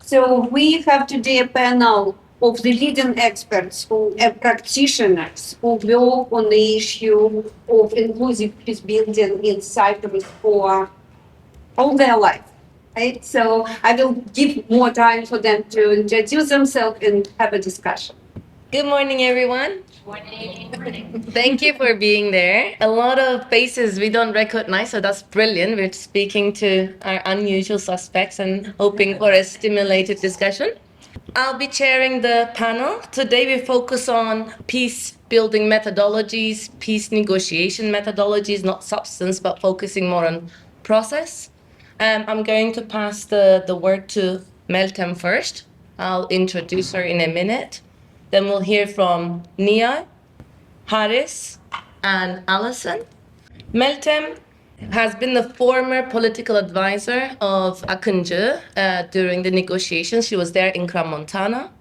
So we have today a panel of the leading experts and practitioners who work on the issue of inclusive peace building in Cyprus for all their life. Right? So I will give more time for them to introduce themselves and have a discussion. Good morning, everyone. Thank you for being there. A lot of faces we don't recognize, so that's brilliant. We're speaking to our unusual suspects and hoping for a stimulated discussion. I'll be chairing the panel. Today we focus on peace building methodologies, peace negotiation methodologies, not substance, but focusing more on process. I'm going to pass the word to Meltem first. I'll introduce her in a minute. Then we'll hear from Nia, Charis, and Allison. Meltem has been the former political advisor of Akıncı during the negotiations. She was there in Crans-Montana.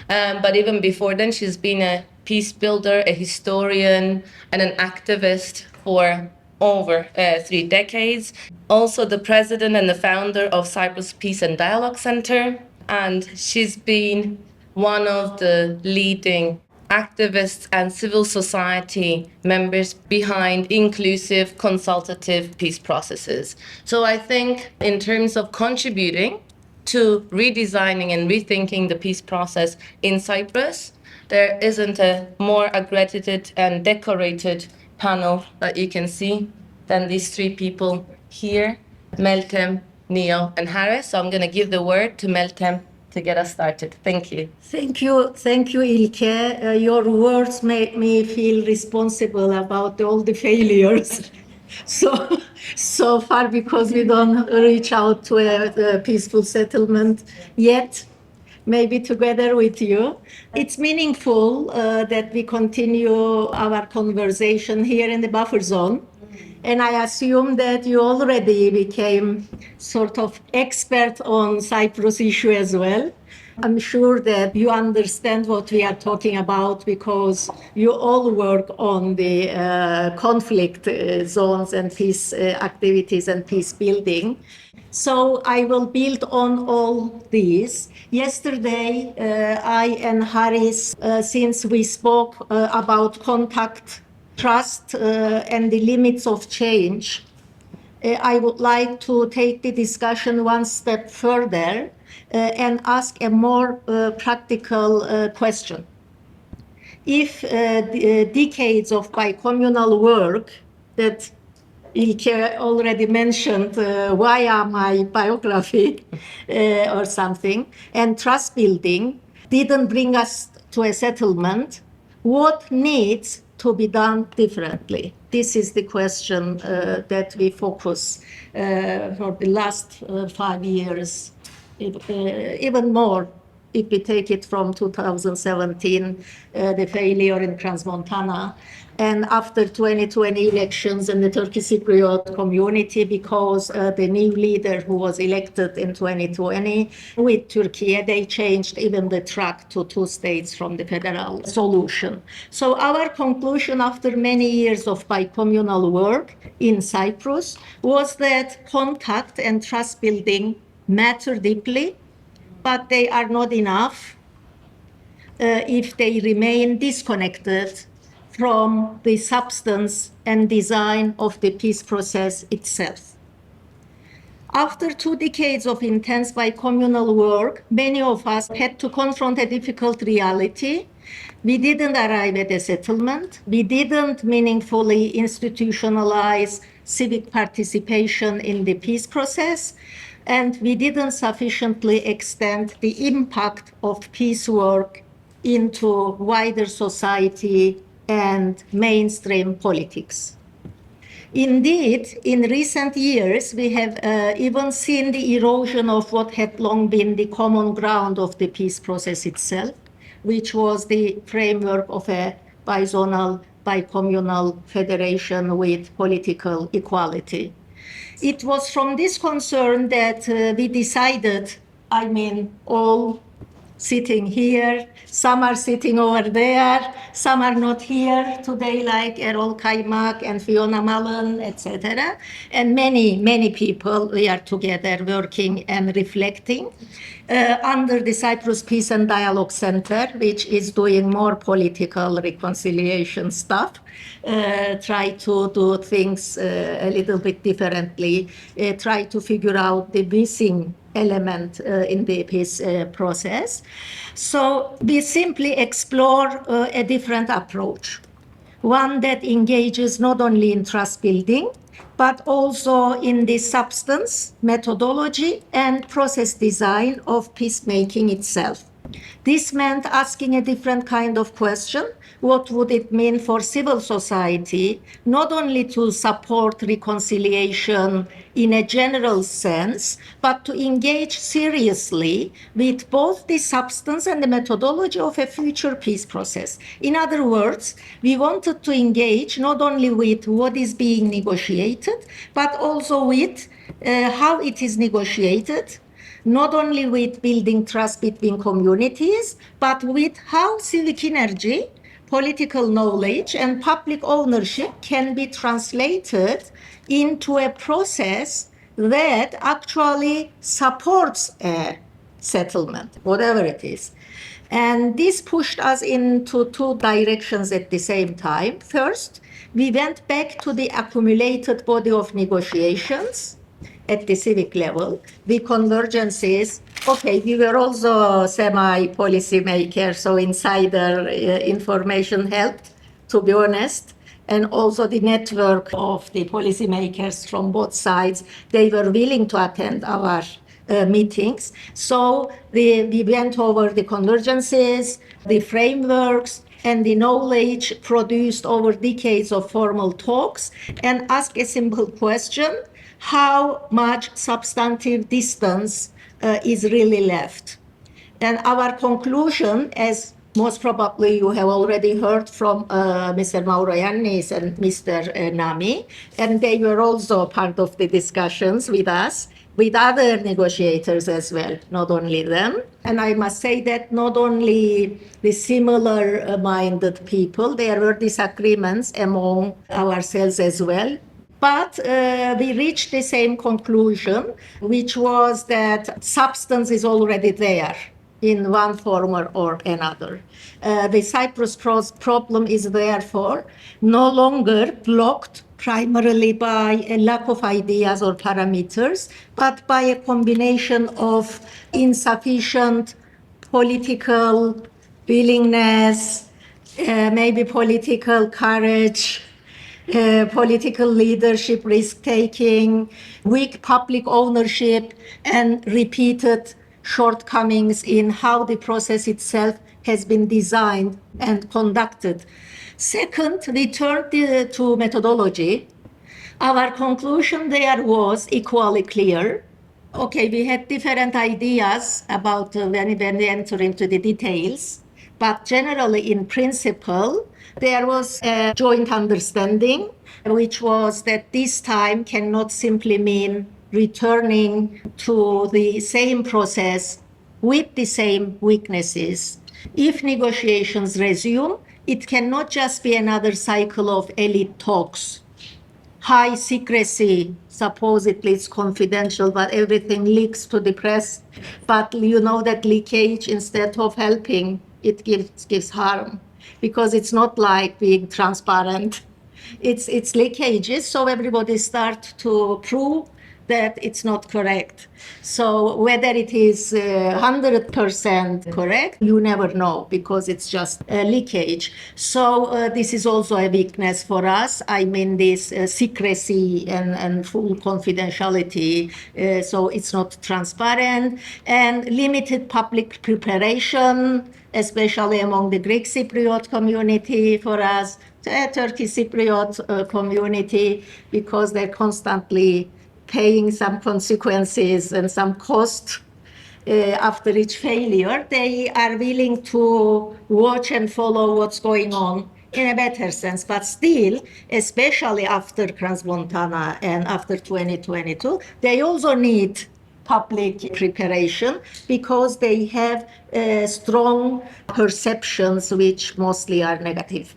But even before then, she's been a peace builder, a historian, and an activist for over 3 decades. Also the president and the founder of Cyprus Peace and Dialogue Center. And she's been one of the leading activists and civil society members behind inclusive, consultative peace processes. So I think in terms of contributing to redesigning and rethinking the peace process in Cyprus, there isn't a more accredited and decorated panel that you can see than these 3 people here, Meltem, Neo, and Charis. So I'm going to give the word to Meltem to get us started. Thank you. Thank you, İlke. Your words made me feel responsible about all the failures so far, because we don't reach out to a peaceful settlement yet. Maybe together with you. It's meaningful that we continue our conversation here in the buffer zone. And I assume that you already became sort of expert on Cyprus issue as well. I'm sure that you understand what we are talking about because you all work on the conflict zones and peace activities and peace building. So I will build on all these. Yesterday, I and Charis, since we spoke about contact, trust, and the limits of change, I would like to take the discussion one step further and ask a more practical question. If decades of bicommunal work that İlke already mentioned via my biography or something, and trust building didn't bring us to a settlement, what needs to be done differently? This is the question that we focus for the last 5 years, even more if we take it from 2017, the failure in Crans-Montana, and after 2020 elections in the Turkish Cypriot community, because the new leader who was elected in 2020 with Turkey, they changed even the track to 2 states from the federal solution. So our conclusion after many years of bicommunal work in Cyprus was that contact and trust building matter deeply, but they are not enough if they remain disconnected from the substance and design of the peace process itself. After 2 decades of intense bicommunal work, many of us had to confront a difficult reality. We didn't arrive at a settlement. We didn't meaningfully institutionalize civic participation in the peace process. And we didn't sufficiently extend the impact of peace work into wider society and mainstream politics. Indeed, in recent years, we have even seen the erosion of what had long been the common ground of the peace process itself, which was the framework of a bizonal, bicommunal federation with political equality. It was from this concern that we decided, all sitting here, some are sitting over there, some are not here today, like Errol Kaymak and Fiona Mullen, etc. And many people, we are together working and reflecting under the Cyprus Peace and Dialogue Center, which is doing more political reconciliation stuff, try to do things a little bit differently, try to figure out the missing element in the peace process. So we simply explore a different approach, one that engages not only in trust building, but also in the substance, methodology, and process design of peacemaking itself. This meant asking a different kind of question. What would it mean for civil society, not only to support reconciliation in a general sense, but to engage seriously with both the substance and the methodology of a future peace process? In other words, we wanted to engage not only with what is being negotiated, but also with how it is negotiated, not only with building trust between communities, but with how civic energy, political knowledge, and public ownership can be translated into a process that actually supports a settlement, whatever it is. And this pushed us into two directions at the same time. First, we went back to the accumulated body of negotiations at the civic level, the convergences. Okay, we were also semi-policy makers, so insider information helped, to be honest. And also the network of the policymakers from both sides, they were willing to attend our meetings. So we went over the convergences, the frameworks, and the knowledge produced over decades of formal talks, and asked a simple question: how much substantive distance is really left? And our conclusion, as most probably you have already heard from Mr. Mauro Yannis and Mr. Nami, and they were also part of the discussions with us, with other negotiators as well, not only them. And I must say that not only the similar-minded people, there were disagreements among ourselves as well. But we reached the same conclusion, which was that substance is already there in one form or another. The Cyprus problem is therefore no longer blocked primarily by a lack of ideas or parameters, but by a combination of insufficient political willingness, maybe political courage, political leadership, risk-taking, weak public ownership, and repeated shortcomings in how the process itself has been designed and conducted. Second, we turned to methodology. Our conclusion there was equally clear. Okay, we had different ideas about when we enter into the details, but generally in principle, there was a joint understanding, which was that this time cannot simply mean returning to the same process with the same weaknesses. If negotiations resume, it cannot just be another cycle of elite talks. High secrecy, supposedly it's confidential, but everything leaks to the press. But you know that leakage, instead of helping, it gives harm, because it's not like being transparent. It's leakages, so everybody starts to prove that it's not correct. So whether it is 100% correct, you never know, because it's just a leakage. So this is also a weakness for us. I mean, this secrecy and full confidentiality, so it's not transparent, and limited public preparation, especially among the Greek Cypriot community for us, Turkish Cypriot community, because they're constantly paying some consequences and some cost after each failure. They are willing to watch and follow what's going on in a better sense. But still, especially after Crans-Montana and after 2022, they also need public preparation because they have strong perceptions which mostly are negative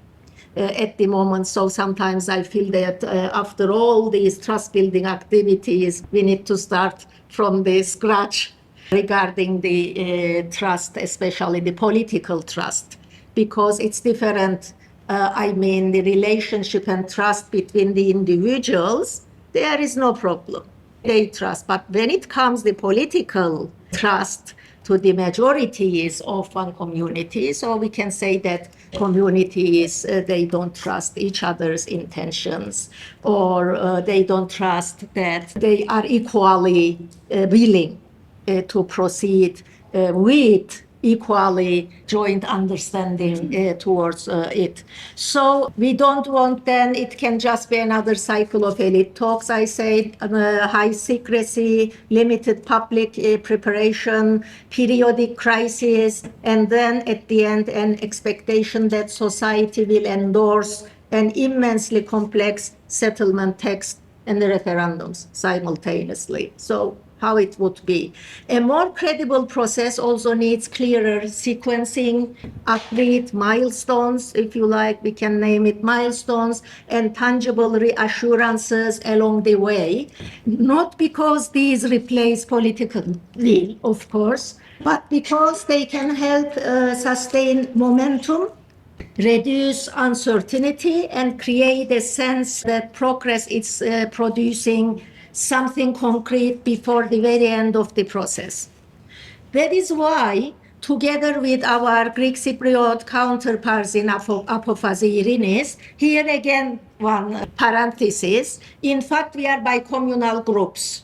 at the moment. So sometimes I feel that after all these trust building activities, we need to start from the scratch regarding the trust, especially the political trust, because it's different. The relationship and trust between the individuals, there is no problem. They trust. But when it comes the political trust to the majorities of one community, so we can say that communities, they don't trust each other's intentions, or they don't trust that they are equally willing to proceed with equally joint understanding towards it. So we don't want then it can just be another cycle of elite talks. I say high secrecy, limited public preparation, periodic crisis, and then at the end an expectation that society will endorse an immensely complex settlement text and the referendums simultaneously. So how it would be. A more credible process also needs clearer sequencing, agreed milestones, if you like, we can name it milestones, and tangible reassurances along the way, not because these replace political will, of course, but because they can help sustain momentum, reduce uncertainty, and create a sense that progress is producing something concrete before the very end of the process. That is why, together with our Greek Cypriot counterparts in Apophazi Irinis, here again one parenthesis, in fact we are bicommunal groups.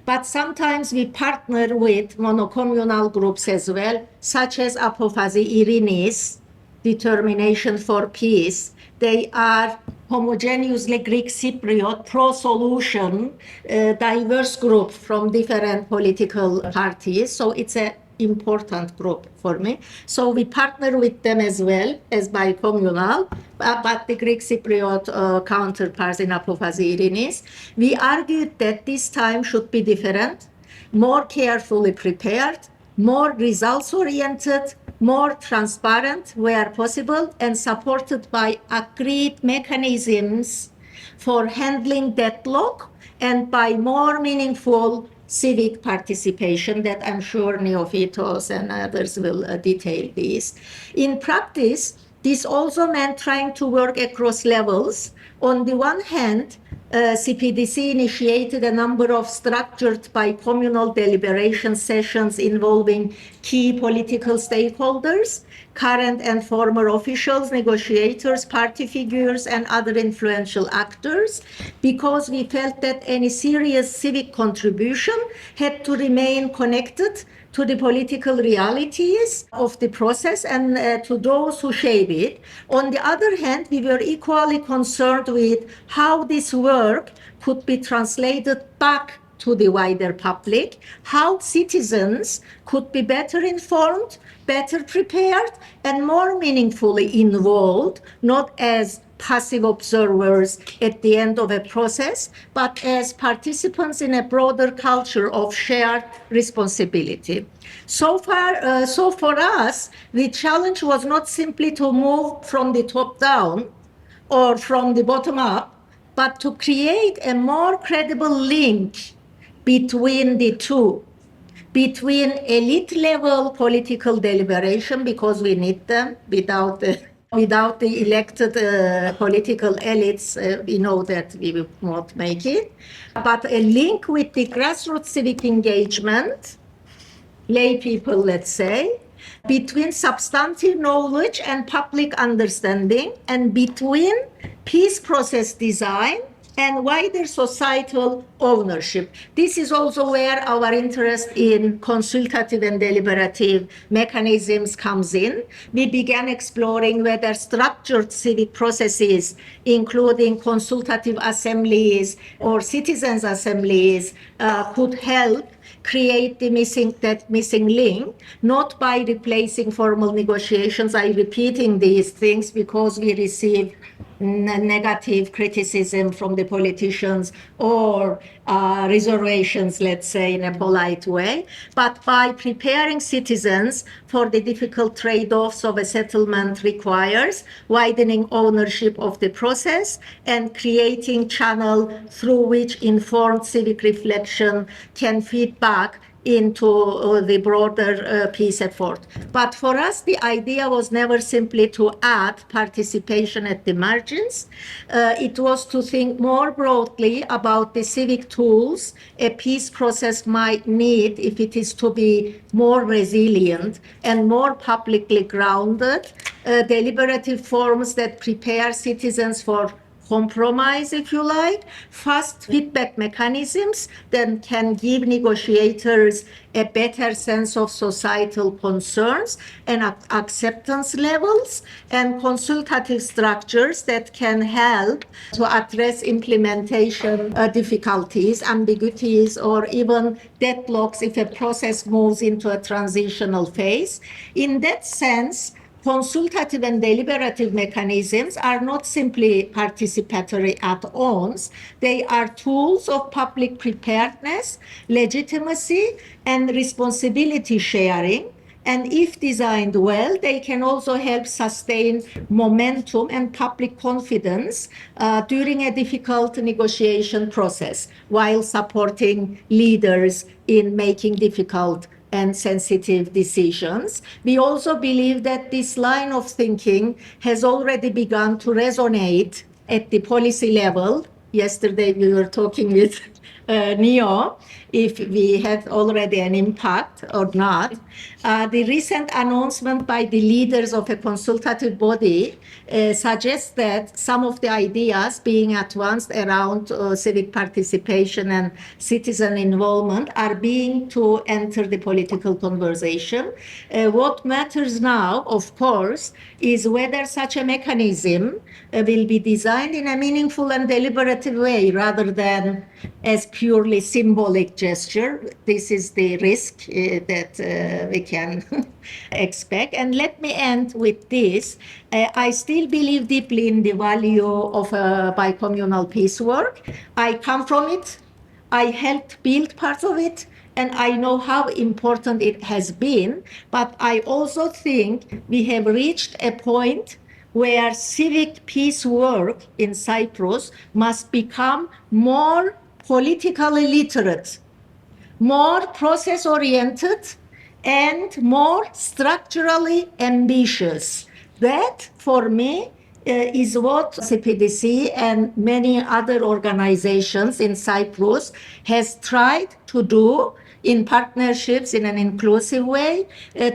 But sometimes we partner with monocommunal groups as well, such as Apophazi Irinis, Determination for Peace. They are homogeneously Greek Cypriot, pro-solution, diverse group from different political parties. So it's an important group for me. So we partner with them as well as bicommunal, but the Greek Cypriot counterparts in Apophazi Irinis. We argued that this time should be different, more carefully prepared, more results-oriented, more transparent where possible, and supported by agreed mechanisms for handling deadlock and by more meaningful civic participation that I'm sure Neophytos and others will detail these. In practice, this also meant trying to work across levels. On the one hand, CPDC initiated a number of structured bicommunal deliberation sessions involving key political stakeholders, current and former officials, negotiators, party figures, and other influential actors, because we felt that any serious civic contribution had to remain connected to the political realities of the process and to those who shape it. On the other hand, we were equally concerned with how this work could be translated back to the wider public, how citizens could be better informed, better prepared, and more meaningfully involved, not as passive observers at the end of a process, but as participants in a broader culture of shared responsibility. So for us, the challenge was not simply to move from the top down or from the bottom up, but to create a more credible link between the two, between elite level political deliberation, because we need them. Without the elected political elites, we know that we will not make it. But a link with the grassroots civic engagement, lay people, let's say, between substantive knowledge and public understanding, and between peace process design and wider societal ownership. This is also where our interest in consultative and deliberative mechanisms comes in. We began exploring whether structured civic processes, including consultative assemblies or citizens' assemblies, could help create that missing link, not by replacing formal negotiations. I'm repeating these things because we receive negative criticism from the politicians or reservations, let's say, in a polite way, but by preparing citizens for the difficult trade-offs of a settlement requires, widening ownership of the process and creating channel through which informed civic reflection can feed back into the broader peace effort. But for us, the idea was never simply to add participation at the margins. It was to think more broadly about the civic tools a peace process might need if it is to be more resilient and more publicly grounded, deliberative forms that prepare citizens for compromise, if you like, fast feedback mechanisms that can give negotiators a better sense of societal concerns and acceptance levels, and consultative structures that can help to address implementation difficulties, ambiguities, or even deadlocks if a process moves into a transitional phase. In that sense, consultative and deliberative mechanisms are not simply participatory add-ons. They are tools of public preparedness, legitimacy, and responsibility sharing. And if designed well, they can also help sustain momentum and public confidence during a difficult negotiation process, while supporting leaders in making difficult and sensitive decisions. We also believe that this line of thinking has already begun to resonate at the policy level. Yesterday we were talking with Neo if we had already an impact or not. The recent announcement by the leaders of a consultative body suggests that some of the ideas being advanced around civic participation and citizen involvement are being to enter the political conversation. What matters now, of course, is whether such a mechanism will be designed in a meaningful and deliberative way rather than as purely symbolic gesture. This is the risk that we can expect. And let me end with this. I still believe deeply in the value of bicommunal peace work. I come from it. I helped build parts of it, and I know how important it has been. But I also think we have reached a point where civic peace work in Cyprus must become more politically literate, more process-oriented, and more structurally ambitious. That, for me, is what CPDC and many other organizations in Cyprus has tried to do in partnerships in an inclusive way,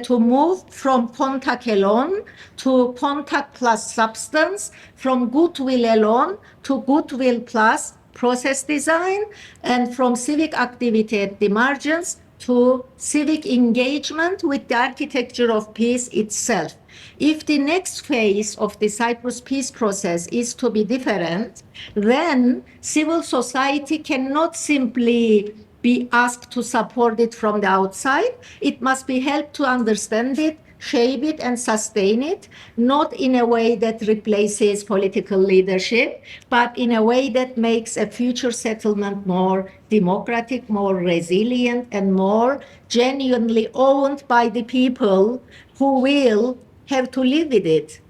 to move from contact alone to contact plus substance, from goodwill alone to goodwill plus process design, and from civic activity at the margins to civic engagement with the architecture of peace itself. If the next phase of the Cyprus peace process is to be different, then civil society cannot simply be asked to support it from the outside. It must be helped to understand it, shape it, and sustain it, not in a way that replaces political leadership, but in a way that makes a future settlement more democratic, more resilient, and more genuinely owned by the people who will have to live with it.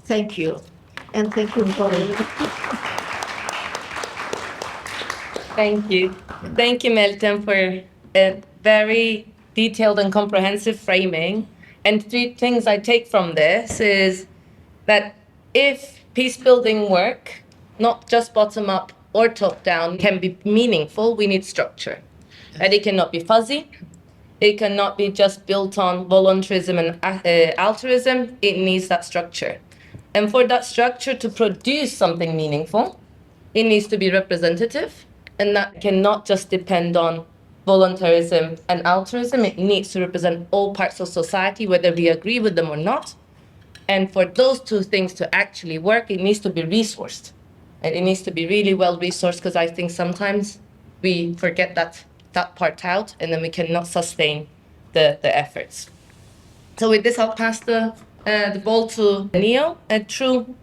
Thank you. And thank you for Thank you. Thank you, Meltem, for a very detailed and comprehensive framing. And three things I take from this is that if peace building work, not just bottom up or top down, can be meaningful, we need structure. And it cannot be fuzzy. It cannot be just built on voluntarism and altruism. It needs that structure. And for that structure to produce something meaningful, it needs to be representative. And that cannot just depend on voluntarism and altruism. It needs to represent all parts of society, whether we agree with them or not. And for those two things to actually work, it needs to be resourced. And it needs to be really well resourced, because I think sometimes we forget that part out, and then we cannot sustain the efforts. So with this, I'll pass the the ball to Neo, a true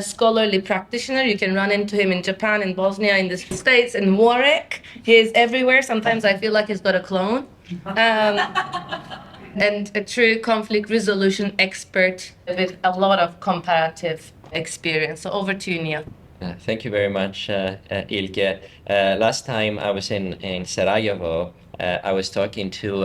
scholarly practitioner. You can run into him in Japan, in Bosnia, in the States, in Warwick. He is everywhere. Sometimes I feel like he's got a clone. And a true conflict resolution expert with a lot of comparative experience. So over to you, Neo. Thank you very much, İlke. Last time I was in Sarajevo, I was talking to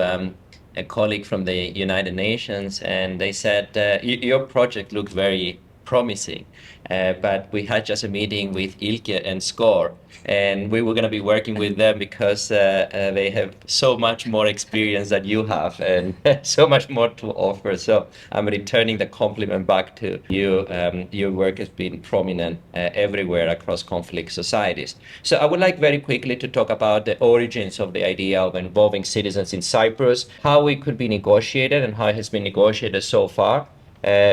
a colleague from the United Nations, and they said, your project looked very promising, but we had just a meeting with İlke and SCORE, and we were going to be working with them because they have so much more experience than you have and so much more to offer. So I'm returning the compliment back to you. Your work has been prominent everywhere across conflict societies. So I would like very quickly to talk about the origins of the idea of involving citizens in Cyprus, how it could be negotiated and how it has been negotiated so far.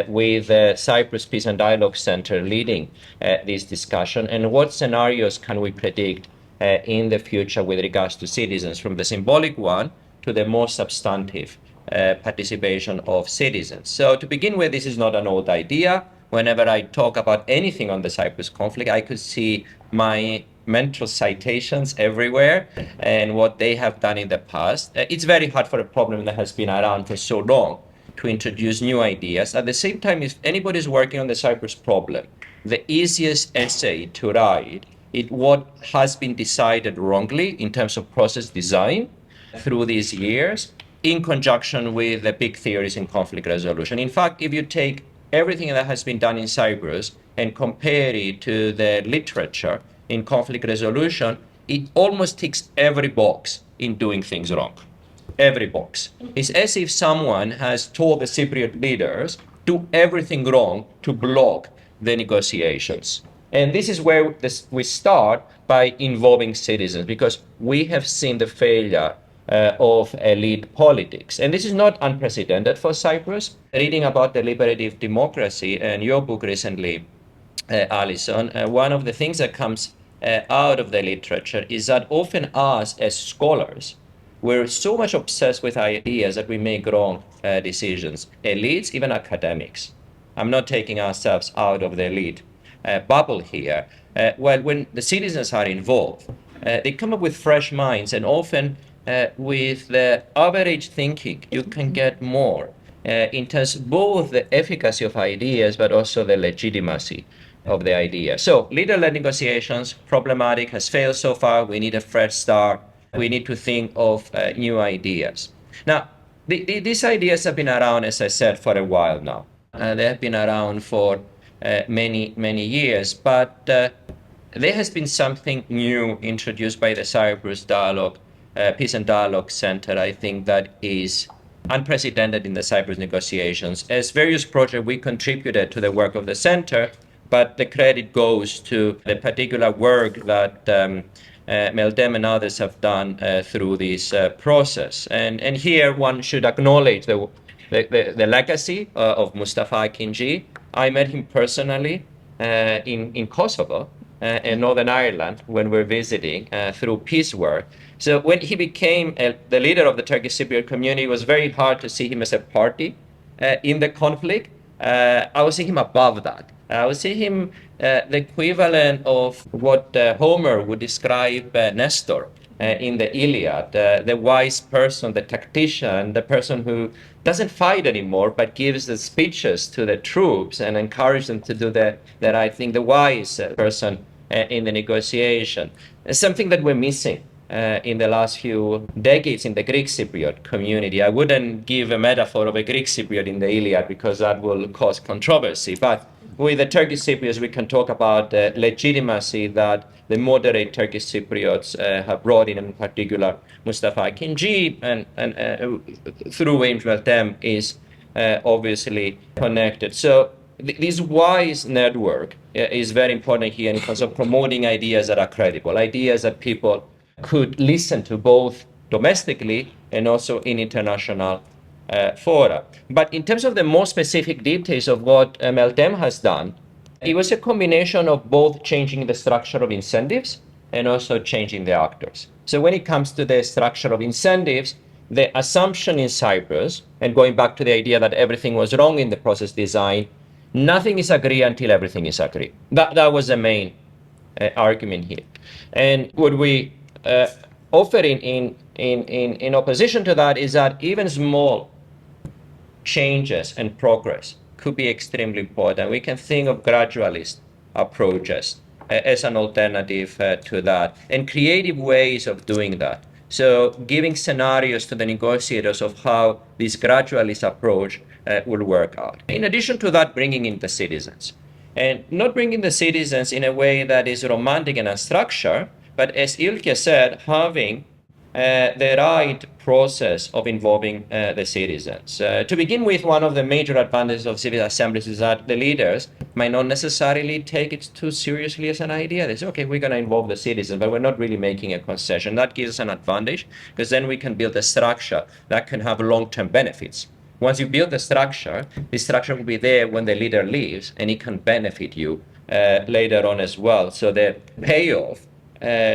With Cyprus Peace and Dialogue Center leading this discussion, and what scenarios can we predict in the future with regards to citizens, from the symbolic one to the more substantive participation of citizens. So to begin with, this is not an old idea. Whenever I talk about anything on the Cyprus conflict, I could see my mental citations everywhere and what they have done in the past. It's very hard for a problem that has been around for so long to introduce new ideas. At the same time, if anybody's working on the Cyprus problem, the easiest essay to write is what has been decided wrongly in terms of process design through these years, in conjunction with the big theories in conflict resolution. In fact, if you take everything that has been done in Cyprus and compare it to the literature in conflict resolution, it almost ticks every box in doing things wrong. Every box. It's as if someone has told the Cypriot leaders do everything wrong to block the negotiations. And this is where we start by involving citizens, because we have seen the failure of elite politics. And this is not unprecedented for Cyprus. Reading about deliberative democracy and your book recently, Allison, one of the things that comes out of the literature is that often us as scholars, we're so much obsessed with ideas that we make wrong decisions. Elites, even academics. I'm not taking ourselves out of the elite bubble here. Well, when the citizens are involved, they come up with fresh minds, and often with the average thinking, you can get more in terms of both the efficacy of ideas, but also the legitimacy of the idea. So leader-led negotiations, problematic, has failed so far. We need a fresh start. We need to think of new ideas. Now, these ideas have been around, as I said, for a while now. They have been around for many, many years, but there has been something new introduced by the Cyprus Dialogue, Peace and Dialogue Center, I think, that is unprecedented in the Cyprus negotiations. As various projects, we contributed to the work of the center, but the credit goes to the particular work that Meltem and others have done through this process. And here one should acknowledge the legacy of Mustafa Akinci. I met him personally in Kosovo and Northern Ireland when we were visiting through peace work. So when he became the leader of the Turkish Cypriot community, it was very hard to see him as a party in the conflict. I would see him above that. I would see him the equivalent of what Homer would describe Nestor in the Iliad, the wise person, the tactician, the person who doesn't fight anymore, but gives the speeches to the troops and encourages them to do the right thing, the wise person in the negotiation. Something that we're missing in the last few decades in the Greek Cypriot community. I wouldn't give a metaphor of a Greek Cypriot in the Iliad because that will cause controversy, but with the Turkish Cypriots, we can talk about the legitimacy that the moderate Turkish Cypriots have brought in particular Mustafa Akinci, and through James Meltem is obviously connected. So this wise network is very important here in terms of promoting ideas that are credible, ideas that people could listen to both domestically and also in international fora. But in terms of the more specific details of what Meltem has done, it was a combination of both changing the structure of incentives and also changing the actors. So when it comes to the structure of incentives, the assumption in Cyprus, and going back to the idea that everything was wrong in the process design, nothing is agreed until everything is agreed. That was the main argument here. And what we offer in opposition to that is that even small changes and progress could be extremely important. We can think of gradualist approaches as an alternative to that, and creative ways of doing that. So giving scenarios to the negotiators of how this gradualist approach will work out. In addition to that, bringing in the citizens. And not bringing the citizens in a way that is romantic and unstructured, but as İlke said, having the right process of involving the citizens. To begin with, one of the major advantages of civic assemblies is that the leaders might not necessarily take it too seriously as an idea. They say, okay, we're going to involve the citizens, but we're not really making a concession. That gives us an advantage, because then we can build a structure that can have long-term benefits. Once you build the structure will be there when the leader leaves, and it can benefit you later on as well. So the payoff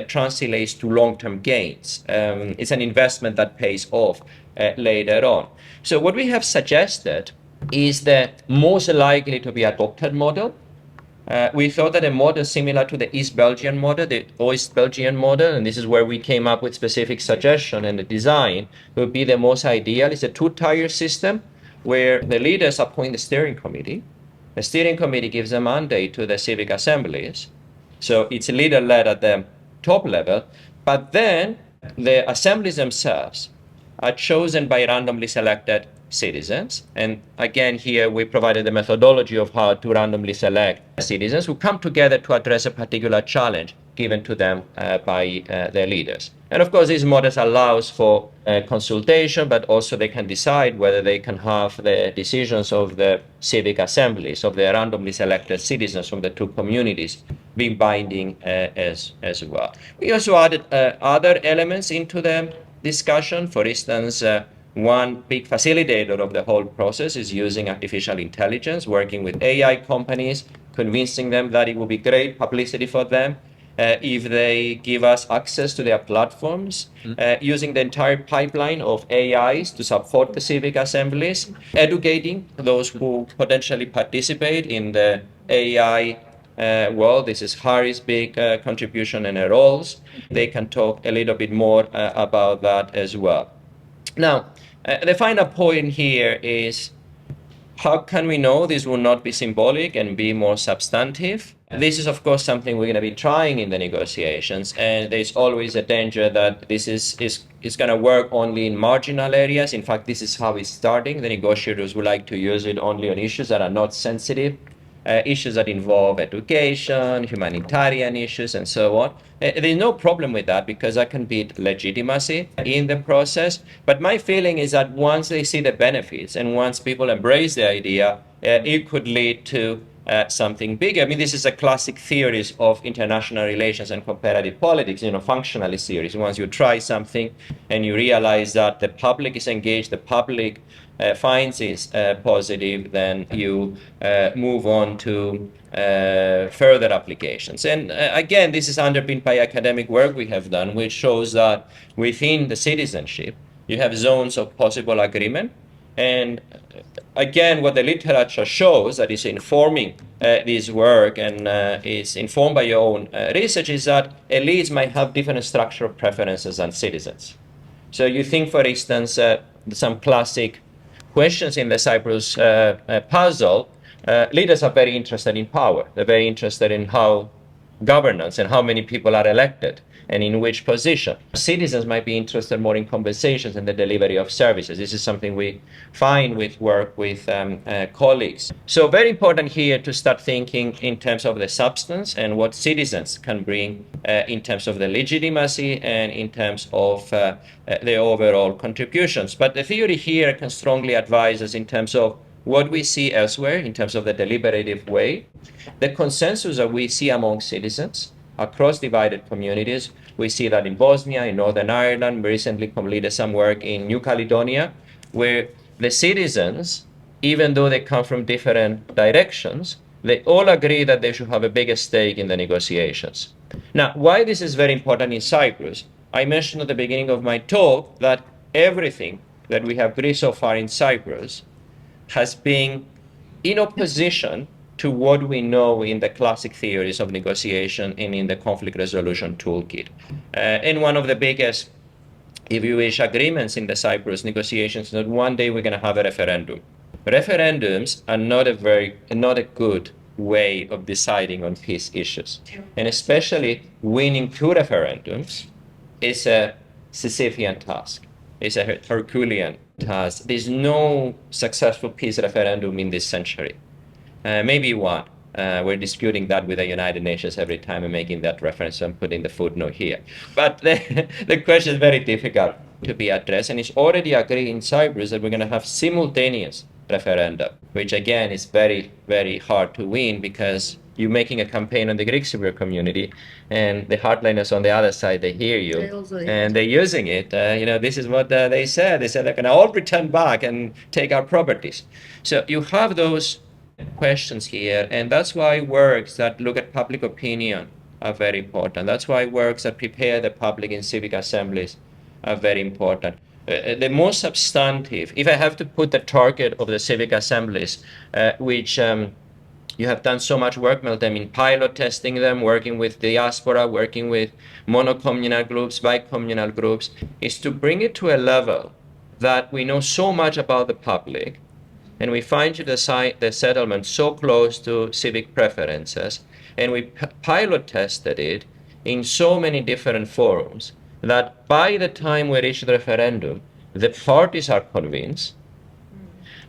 translates to long-term gains. It's an investment that pays off later on. So what we have suggested is the most likely to be adopted model. We thought that a model similar to the East Belgian model, the Oost Belgian model, and this is where we came up with specific suggestion and the design, would be the most ideal. It's a two-tier system where the leaders appoint the steering committee. The steering committee gives a mandate to the civic assemblies. So it's leader-led at the top level, but then the assemblies themselves are chosen by randomly selected citizens. And again, here we provided the methodology of how to randomly select citizens who come together to address a particular challenge given to them by their leaders. And of course, these models allows for consultation, but also they can decide whether they can have the decisions of the civic assemblies, of the randomly selected citizens from the two communities, being binding as well. We also added other elements into the discussion. For instance, one big facilitator of the whole process is using artificial intelligence, working with AI companies, convincing them that it will be great publicity for them if they give us access to their platforms, using the entire pipeline of AIs to support the civic assemblies, educating those who potentially participate in the AI world. This is Charis' big contribution and her roles. They can talk a little bit more about that as well. Now, the final point here is, how can we know this will not be symbolic and be more substantive? This is, of course, something we're going to be trying in the negotiations, and there's always a danger that this is going to work only in marginal areas. In fact, this is how it's starting. The negotiators would like to use it only on issues that are not sensitive, issues that involve education, humanitarian issues, and so on. There's no problem with that, because that can build legitimacy in the process. But my feeling is that once they see the benefits and once people embrace the idea, it could lead to something bigger. I mean, this is a classic theories of international relations and comparative politics, functionalist theories. Once you try something and you realize that the public is engaged, the public finds it positive, then you move on to further applications. And again, this is underpinned by academic work we have done, which shows that within the citizenship, you have zones of possible agreement. And again, what the literature shows that is informing this work and is informed by your own research is that elites might have different structural preferences than citizens. So you think, for instance, some classic questions in the Cyprus puzzle, leaders are very interested in power. They're very interested in how governance and how many people are elected and in which position. Citizens might be interested more in compensations and the delivery of services. This is something we find with work with colleagues. So very important here to start thinking in terms of the substance and what citizens can bring in terms of the legitimacy and in terms of the overall contributions. But the theory here can strongly advise us in terms of what we see elsewhere in terms of the deliberative way, the consensus that we see among citizens across divided communities. We see that in Bosnia, in Northern Ireland. We recently completed some work in New Caledonia, where the citizens, even though they come from different directions, they all agree that they should have a bigger stake in the negotiations. Now, why this is very important in Cyprus, I mentioned at the beginning of my talk that everything that we have agreed so far in Cyprus has been in opposition to what we know in the classic theories of negotiation and in the conflict resolution toolkit. And one of the biggest, if you wish, agreements in the Cyprus negotiations is that one day we're going to have a referendum. Referendums are not a good way of deciding on peace issues. And especially winning 2 referendums is a Sisyphean task. It's a Herculean task. There's no successful peace referendum in this century. Maybe one. We're disputing that with the United Nations every time we're making that reference and putting the footnote here. But the question is very difficult to be addressed, and it's already agreed in Cyprus that we're going to have simultaneous referenda, which again is very, very hard to win because you're making a campaign on the Greek Cypriot community, and the hardliners on the other side, they hear you, and they're using it. This is what they said. They said they're going to all return back and take our properties. So you have those questions here, and that's why works that look at public opinion are very important. That's why works that prepare the public in civic assemblies are very important. The most substantive, if I have to put the target of the civic assemblies, which you have done so much work, Meltem, in pilot testing them, working with diaspora, working with monocommunal groups, bicommunal groups, is to bring it to a level that we know so much about the public, and we find the settlement so close to civic preferences, and we pilot tested it in so many different forums, that by the time we reach the referendum, the parties are convinced,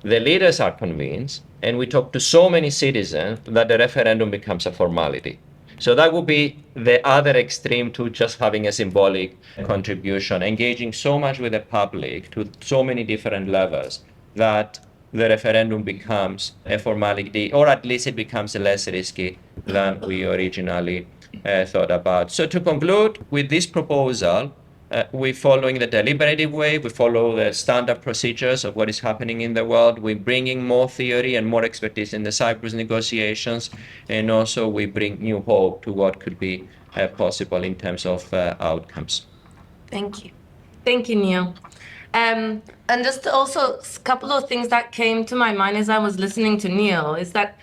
the leaders are convinced, and we talk to so many citizens that the referendum becomes a formality. So that would be the other extreme to just having a symbolic contribution, engaging so much with the public to so many different levels that the referendum becomes a formality, or at least it becomes less risky than we originally thought about. So to conclude with this proposal, we're following the deliberative way, we follow the standard procedures of what is happening in the world, we're bringing more theory and more expertise in the Cyprus negotiations, and also we bring new hope to what could be possible in terms of outcomes. Thank you. Thank you, Neil. And just also a couple of things that came to my mind as I was listening to Neil is that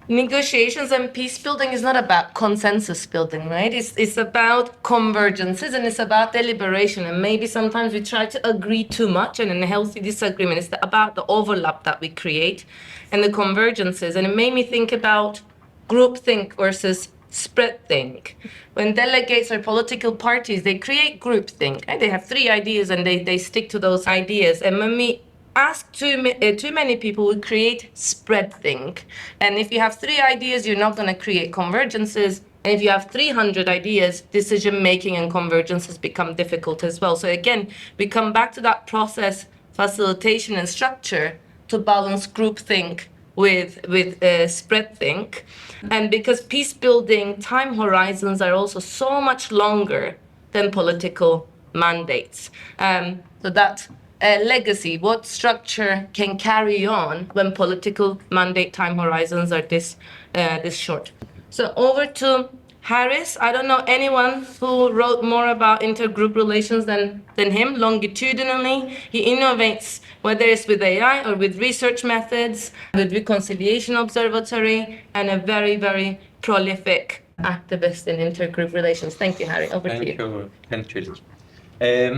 negotiations and peace building is not about consensus building, right? It's about convergences and it's about deliberation. And maybe sometimes we try to agree too much, and in a healthy disagreement, it's about the overlap that we create and the convergences. And it made me think about groupthink versus spreadthink. When delegates or political parties, they create groupthink, and they have 3 ideas and they stick to those ideas. And when we ask too many people, we create spreadthink. And if you have 3 ideas, you're not going to create convergences. And if you have 300 ideas, decision making and convergences become difficult as well. So again, we come back to that process, facilitation and structure to balance groupthink with spreadthink. And because peace building time horizons are also so much longer than political mandates. So that legacy, what structure can carry on when political mandate time horizons are this short. So over to Charis. I don't know anyone who wrote more about intergroup relations than him. Longitudinally, he innovates, whether it's with AI or with research methods, with Reconciliation Observatory, and a very, very prolific activist in intergroup relations. Thank you, Harry. Over to you. Thank you.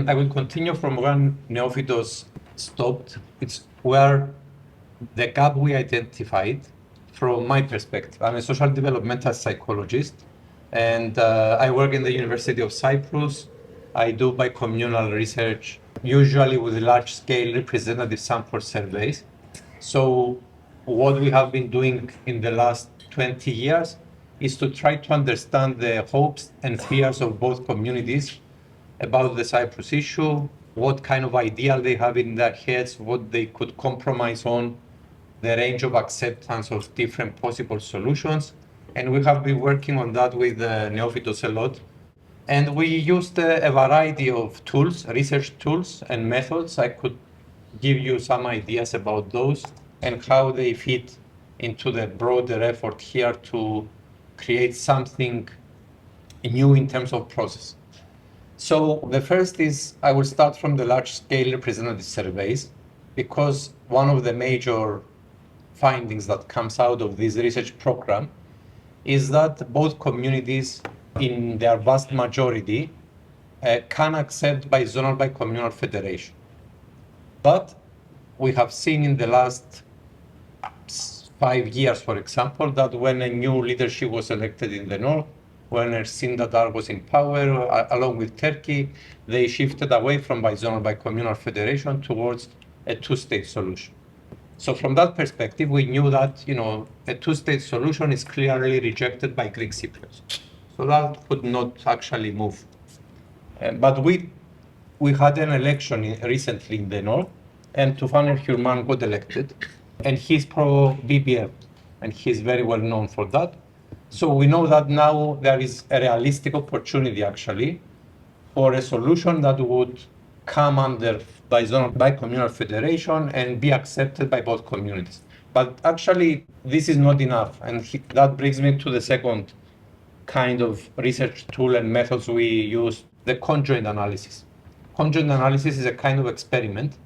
I will continue from where Neophytos stopped. It's where the gap we identified from my perspective. I'm a social developmental psychologist, and I work in the University of Cyprus. I do bicommunal research, usually with large-scale representative sample surveys. So what we have been doing in the last 20 years is to try to understand the hopes and fears of both communities about the Cyprus issue, what kind of ideal they have in their heads, what they could compromise on, the range of acceptance of different possible solutions. And we have been working on that with Neophytos a lot. And we used a variety of tools, research tools and methods. I could give you some ideas about those and how they fit into the broader effort here to create something new in terms of process. So the first is, I will start from the large-scale representative surveys, because one of the major findings that comes out of this research program is that both communities, in their vast majority, can accept bizonal bicommunal federation. But we have seen in the last 5 years, for example, that when a new leadership was elected in the north, when Ersin Dadar was in power, along with Turkey, they shifted away from bizonal bicommunal federation towards a two-state solution. So from that perspective, we knew that, a two-state solution is clearly rejected by Greek Cypriots. So that could not actually move. But we had an election recently in the north, and Tufan Hürman got elected, and he's pro-BBM, and he's very well known for that. So we know that now there is a realistic opportunity, actually, for a solution that would come under bizonal bicommunal federation and be accepted by both communities. But actually, this is not enough, and that brings me to the second kind of research tool and methods we use, the conjoint analysis. Conjoint analysis is a kind of experiment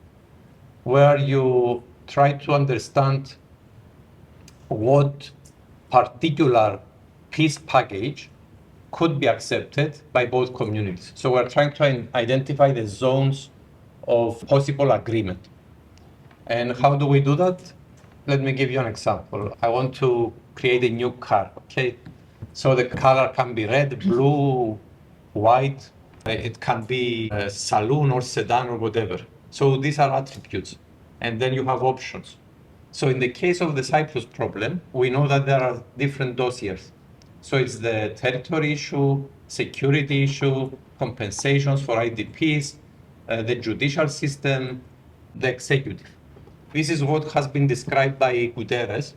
where you try to understand what particular peace package could be accepted by both communities. So we're trying to identify the zones of possible agreement. And how do we do that? Let me give you an example. I want to create a new car, okay? So the color can be red, blue, white. It can be a saloon or sedan or whatever. So these are attributes. And then you have options. So in the case of the Cyprus problem, we know that there are different dossiers. So it's the territory issue, security issue, compensations for IDPs, the judicial system, the executive. This is what has been described by Guterres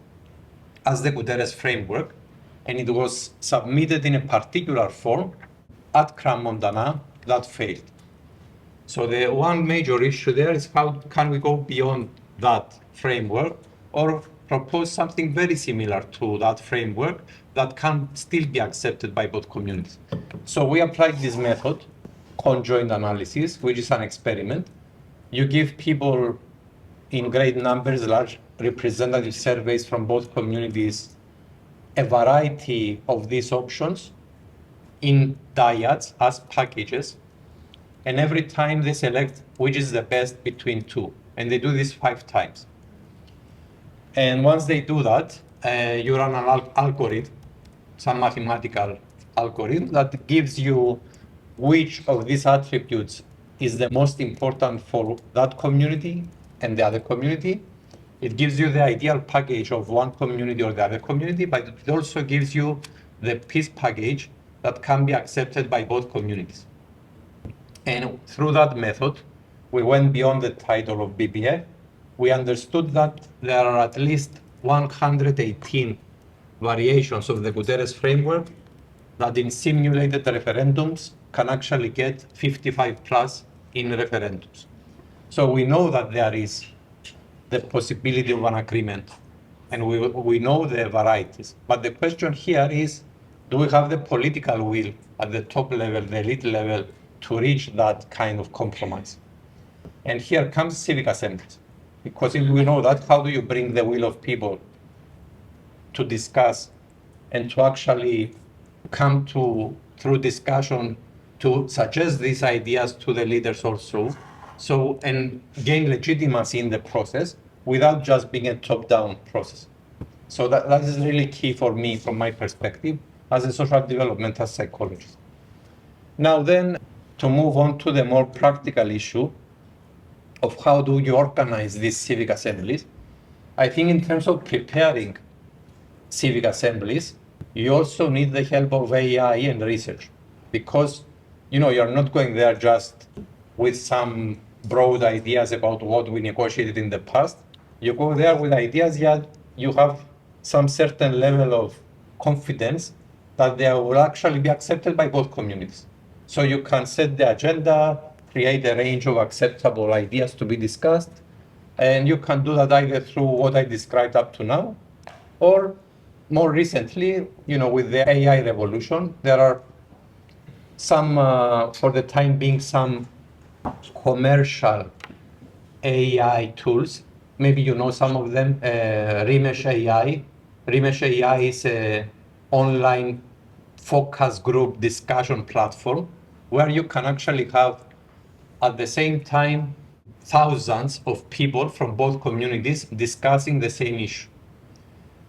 as the Guterres framework, and it was submitted in a particular form at Crans-Montana that failed. So the one major issue there is how can we go beyond that framework or propose something very similar to that framework that can still be accepted by both communities. So we applied this method, conjoint analysis, which is an experiment. You give people in great numbers, large representative surveys from both communities, a variety of these options in dyads as packages. And every time they select which is the best between two. And they do this 5 times. And once they do that, you run an algorithm, some mathematical algorithm that gives you which of these attributes is the most important for that community and the other community. It gives you the ideal package of one community or the other community, but it also gives you the peace package that can be accepted by both communities. And through that method, we went beyond the title of BBF. We understood that there are at least 118 variations of the Guterres framework that in simulated referendums can actually get 55 plus in referendums. So we know that there is the possibility of an agreement, and we know the varieties. But the question here is, do we have the political will at the top level, the elite level, to reach that kind of compromise? And here comes civic assemblies. Because if we know that, how do you bring the will of people to discuss and to actually come to, through discussion, to suggest these ideas to the leaders also, and gain legitimacy in the process without just being a top-down process. So that is really key for me, from my perspective, as a social developmental psychologist. Now then, to move on to the more practical issue of how do you organize these civic assemblies, I think in terms of preparing civic assemblies, you also need the help of AI and research, because you're not going there just with some broad ideas about what we negotiated in the past. You go there with ideas, yet you have some certain level of confidence that they will actually be accepted by both communities. So you can set the agenda, create a range of acceptable ideas to be discussed, and you can do that either through what I described up to now, or more recently, with the AI revolution, there are some, for the time being, some commercial AI tools. Maybe you know some of them. Rimesh AI. Rimesh AI is an online focus group discussion platform where you can actually have at the same time thousands of people from both communities discussing the same issue.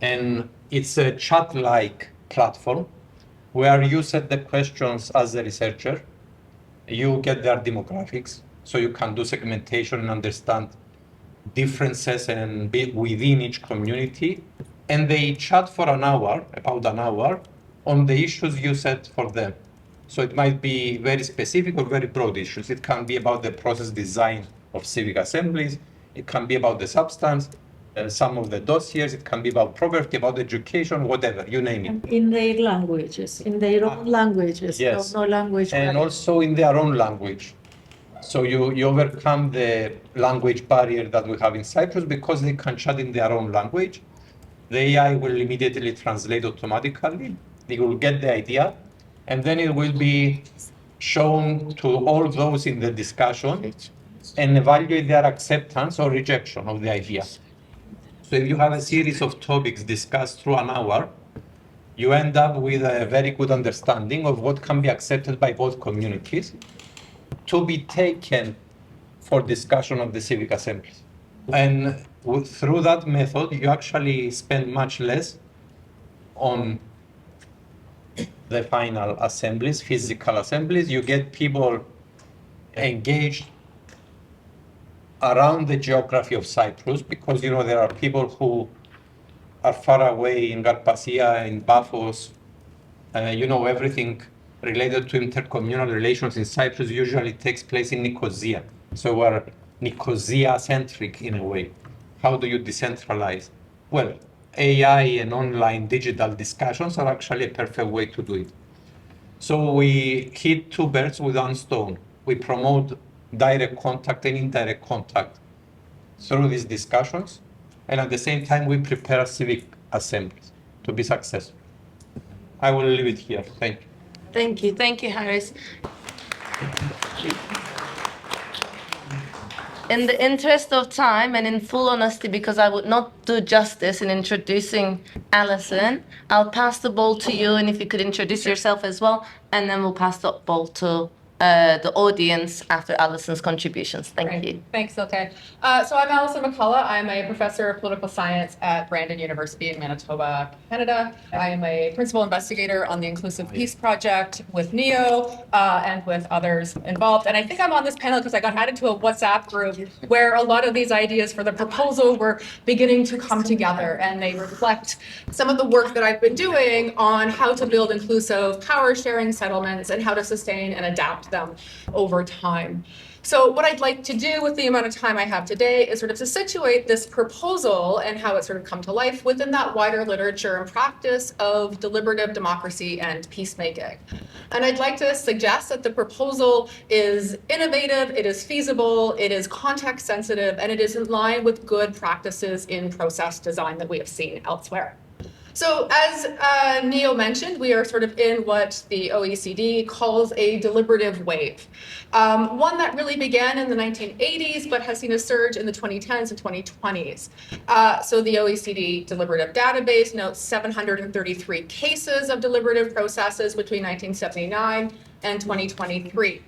And it's a chat-like platform where you set the questions as a researcher, you get their demographics, so you can do segmentation and understand differences and be within each community. And they chat for an hour, about an hour, on the issues you set for them. So it might be very specific or very broad issues. It can be about the process design of civic assemblies. It can be about the substance, some of the dossiers. It can be about property, about education, whatever, you name it. In their languages, in their own languages. Yes. No language And barrier. also in their own language. So you overcome the language barrier that we have in Cyprus because they can chat in their own language. The AI will immediately translate automatically. They will get the idea, and then it will be shown to all those in the discussion and evaluate their acceptance or rejection of the idea. So if you have a series of topics discussed through an hour, you end up with a very good understanding of what can be accepted by both communities to be taken for discussion of the civic assemblies. And through that method, you actually spend much less on the final assemblies, physical assemblies. You get people engaged around the geography of Cyprus because, you know, there are people who are far away in Garpasia, in Paphos. You know, everything related to intercommunal relations in Cyprus usually takes place in Nicosia. So we're Nicosia-centric in a way. How do you decentralize? Well, AI and online digital discussions are actually a perfect way to do it. So we hit two birds with one stone. We promote direct contact and indirect contact through these discussions, and at the same time we prepare civic assemblies to be successful. I will leave it here. Thank you. Thank you, Charis. In the interest of time and in full honesty, because I would not do justice in introducing Allison, I'll pass the ball to you, and if you could introduce yourself as well, and then we'll pass the ball to the audience after Allison's contributions. Thank you. Thanks, Ilke. So I'm Allison McCulloch. I'm a professor of political science at Brandon University in Manitoba, Canada. I am a principal investigator on the Inclusive Peace Project with NEO and with others involved. And I think I'm on this panel because I got added to a WhatsApp group where a lot of these ideas for the proposal were beginning to come together, and they reflect some of the work that I've been doing on how to build inclusive power sharing settlements and how to sustain and adapt them over time. So what I'd like to do with the amount of time I have today is sort of to situate this proposal and how it's sort of come to life within that wider literature and practice of deliberative democracy and peacemaking. And I'd like to suggest that the proposal is innovative, it is feasible, it is context sensitive, and it is in line with good practices in process design that we have seen elsewhere. So as Neo mentioned, we are sort of in what the OECD calls a deliberative wave, one that really began in the 1980s, but has seen a surge in the 2010s and 2020s. So the OECD deliberative database notes 733 cases of deliberative processes between 1979 and 2023.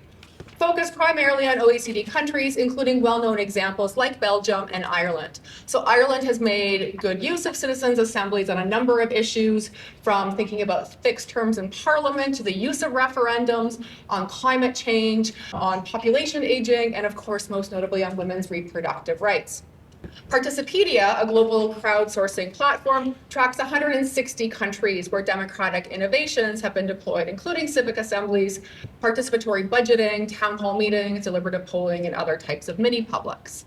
Focused primarily on OECD countries, including well-known examples like Belgium and Ireland. So Ireland has made good use of citizens' assemblies on a number of issues, from thinking about fixed terms in parliament to the use of referendums on climate change, on population aging, and of course, most notably on women's reproductive rights. Participedia, a global crowdsourcing platform, tracks 160 countries where democratic innovations have been deployed, including civic assemblies, participatory budgeting, town hall meetings, deliberative polling, and other types of mini-publics.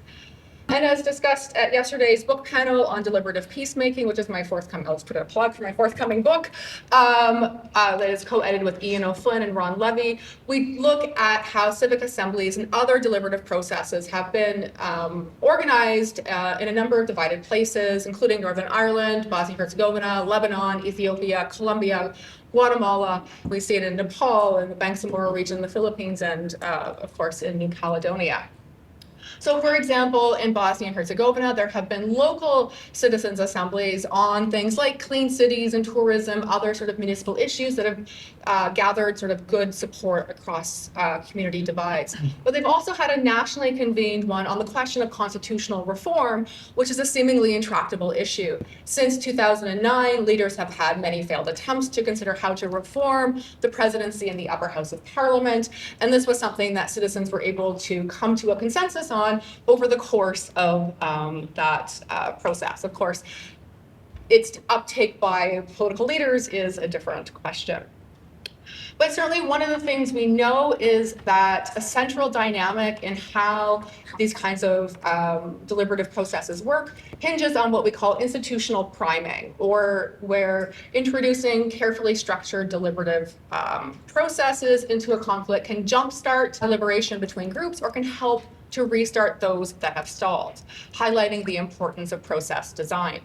And as discussed at yesterday's book panel on deliberative peacemaking, which is my forthcoming, I'll just put a plug for my forthcoming book, that is co-edited with Ian O'Flynn and Ron Levy, we look at how civic assemblies and other deliberative processes have been organized in a number of divided places, including Northern Ireland, Bosnia-Herzegovina, Lebanon, Ethiopia, Colombia, Guatemala. We see it in Nepal, in the Bangsamoro region, the Philippines, and of course in New Caledonia. So for example, in Bosnia and Herzegovina, there have been local citizens' assemblies on things like clean cities and tourism, other sort of municipal issues that have gathered sort of good support across community divides. But they've also had a nationally convened one on the question of constitutional reform, which is a seemingly intractable issue. Since 2009, leaders have had many failed attempts to consider how to reform the presidency and the upper house of parliament. And this was something that citizens were able to come to a consensus on over the course of that process. Of course, its uptake by political leaders is a different question. But certainly one of the things we know is that a central dynamic in how these kinds of deliberative processes work hinges on what we call institutional priming, or where introducing carefully structured deliberative processes into a conflict can jumpstart deliberation between groups or can help to restart those that have stalled, highlighting the importance of process design.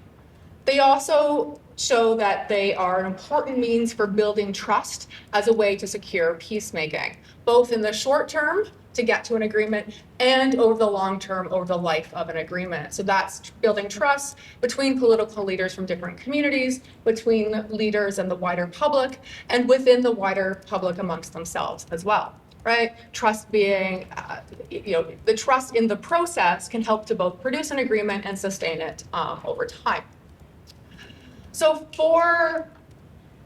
They also show that they are an important means for building trust as a way to secure peacemaking, both in the short term to get to an agreement and over the long term, over the life of an agreement. So that's building trust between political leaders from different communities, between leaders and the wider public, and within the wider public amongst themselves as well. Right? Trust being, the trust in the process can help to both produce an agreement and sustain it over time. So for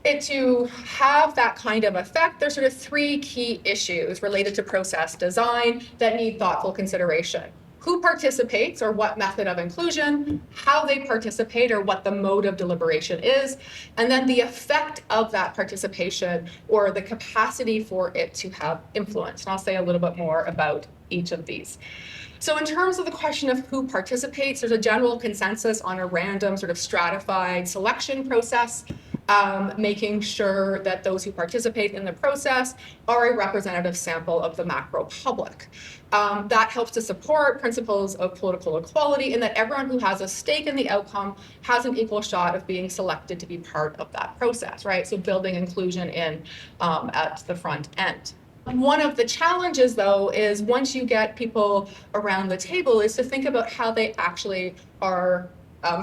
it to have that kind of effect, there's sort of three key issues related to process design that need thoughtful consideration. Who participates, or what method of inclusion, how they participate, or what the mode of deliberation is, and then the effect of that participation, or the capacity for it to have influence. And I'll say a little bit more about each of these. So in terms of the question of who participates, there's a general consensus on a random sort of stratified selection process, making sure that those who participate in the process are a representative sample of the macro public. That helps to support principles of political equality, in that everyone who has a stake in the outcome has an equal shot of being selected to be part of that process, right? So building inclusion in at the front end. One of the challenges, though, is once you get people around the table, is to think about how they actually are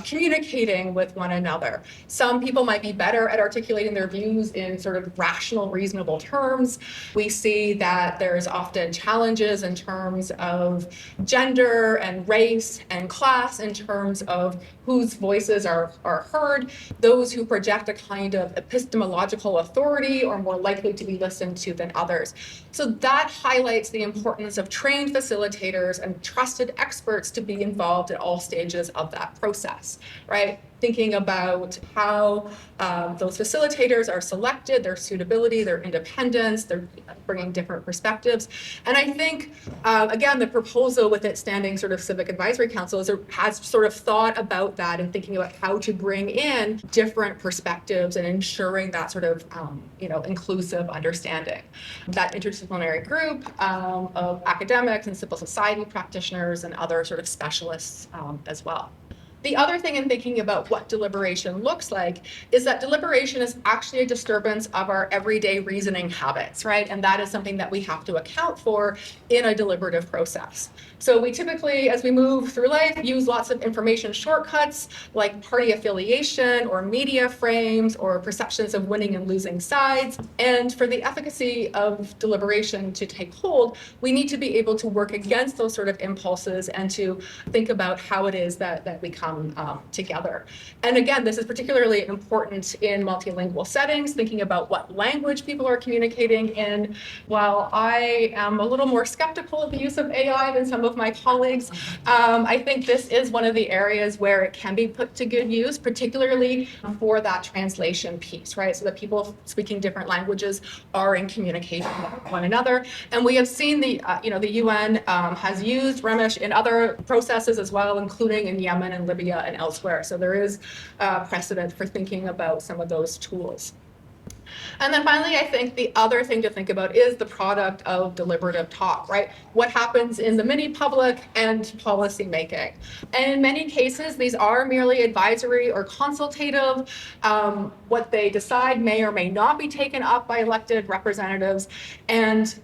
communicating with one another. Some people might be better at articulating their views in sort of rational, reasonable terms. We see that there's often challenges in terms of gender and race and class, in terms of whose voices are heard. Those who project a kind of epistemological authority are more likely to be listened to than others. So that highlights the importance of trained facilitators and trusted experts to be involved at all stages of that process, right? Thinking about how those facilitators are selected, their suitability, their independence, they're bringing different perspectives. And I think, again, the proposal with its standing sort of civic advisory council has sort of thought about that and thinking about how to bring in different perspectives and ensuring that sort of, inclusive understanding. That interdisciplinary group of academics and civil society practitioners and other sort of specialists as well. The other thing in thinking about what deliberation looks like is that deliberation is actually a disturbance of our everyday reasoning habits, right? And that is something that we have to account for in a deliberative process. So we typically, as we move through life, use lots of information shortcuts like party affiliation or media frames or perceptions of winning and losing sides. And for the efficacy of deliberation to take hold, we need to be able to work against those sort of impulses and to think about how it is that we come come together. And again, this is particularly important in multilingual settings, thinking about what language people are communicating in. While I am a little more skeptical of the use of AI than some of my colleagues, I think this is one of the areas where it can be put to good use, particularly for that translation piece, right? So that people speaking different languages are in communication with one another. And we have seen the UN has used Remesh in other processes as well, including in Yemen and Libya and elsewhere. So there is precedent for thinking about some of those tools. And then finally, I think the other thing to think about is the product of deliberative talk, right? What happens in the mini public and policy making. And in many cases, these are merely advisory or consultative. What they decide may or may not be taken up by elected representatives. And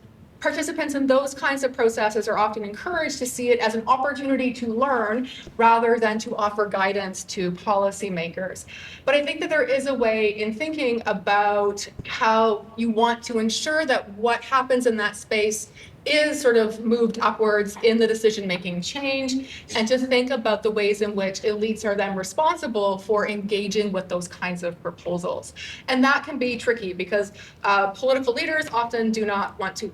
participants in those kinds of processes are often encouraged to see it as an opportunity to learn rather than to offer guidance to policymakers. But I think that there is a way in thinking about how you want to ensure that what happens in that space is sort of moved upwards in the decision-making change, and to think about the ways in which elites are then responsible for engaging with those kinds of proposals. And that can be tricky because political leaders often do not want to,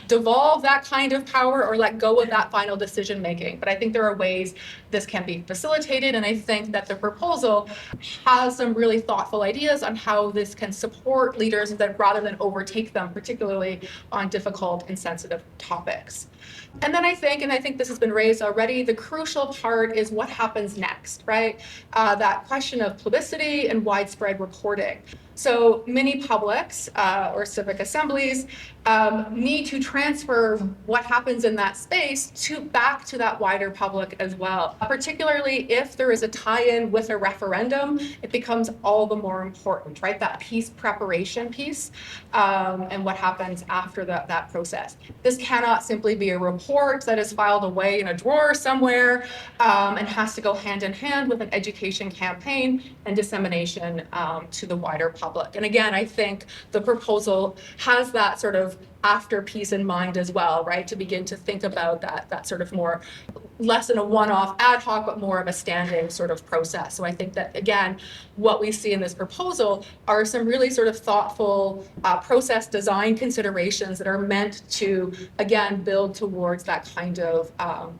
devolve that kind of power or let go of that final decision-making. But I think there are ways this can be facilitated, and I think that the proposal has some really thoughtful ideas on how this can support leaders that rather than overtake them, particularly on difficult and sensitive topics. And then I think this has been raised already, the crucial part is what happens next, right? That question of publicity and widespread reporting. So mini publics or civic assemblies need to transfer what happens in that space back to that wider public as well. Particularly if there is a tie-in with a referendum, it becomes all the more important, right? That peace preparation piece and what happens after that process. This cannot simply be a report that is filed away in a drawer somewhere and has to go hand in hand with an education campaign and dissemination to the wider public. And again, I think the proposal has that sort of after piece in mind as well, right? To begin to think about that sort of more less than a one-off ad hoc, but more of a standing sort of process. So I think that, again, what we see in this proposal are some really sort of thoughtful process design considerations that are meant to, again, build towards that kind of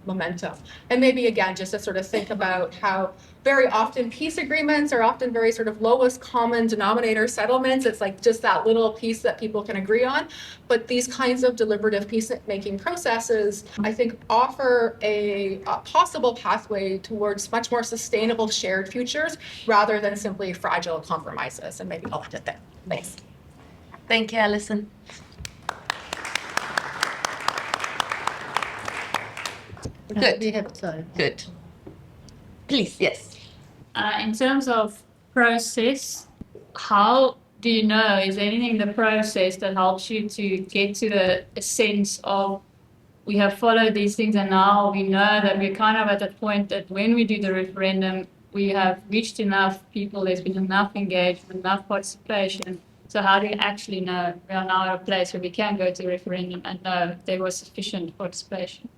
momentum. And maybe, again, just to sort of think about how very often peace agreements are often very sort of lowest common denominator settlements. It's like just that little piece that people can agree on. But these kinds of deliberative peace-making processes, I think, offer a possible pathway towards much more sustainable shared futures rather than simply fragile compromises. And maybe I'll end it there. Thanks. Thank you, Allison. Good. We have time. Good. Please, yes. In terms of process, how do you know, is there anything in the process that helps you to get to a sense of we have followed these things and now we know that we're kind of at that point that when we do the referendum, we have reached enough people, there's been enough engagement, enough participation. So how do you actually know we are now at a place where we can go to referendum and know there was sufficient participation?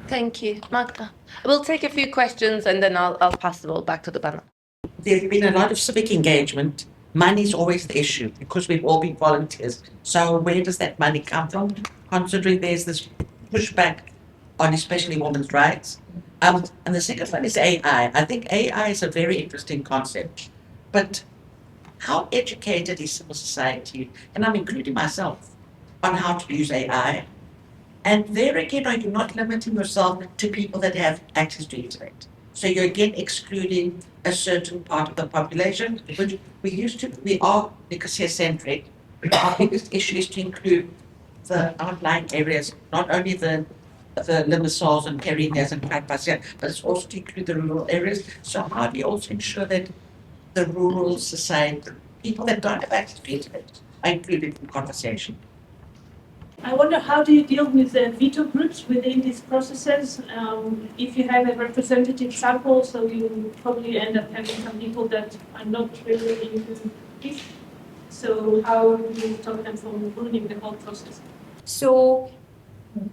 Thank you. Magda. We'll take a few questions and then I'll pass the ball back to the panel. There's been a lot of civic engagement. Money is always the issue because we've all been volunteers. So where does that money come from? Considering there's this pushback on especially women's rights. And the second one is AI. I think AI is a very interesting concept. But how educated is civil society, and I'm including myself, on how to use AI? And there again, are you not limiting yourself to people that have access to internet? So you're again excluding a certain part of the population, which we are Nicosia-centric. Our biggest issue is to include the outlying areas, not only the Limassol and Perinas and Impasse, but it's also to include the rural areas. So how do you also ensure that the rural society, people that don't have access to internet, are included in conversation? I wonder, how do you deal with the veto groups within these processes? If you have a representative sample, so you probably end up having some people that are not really into peace. So how do you stop them from ruining the whole process? So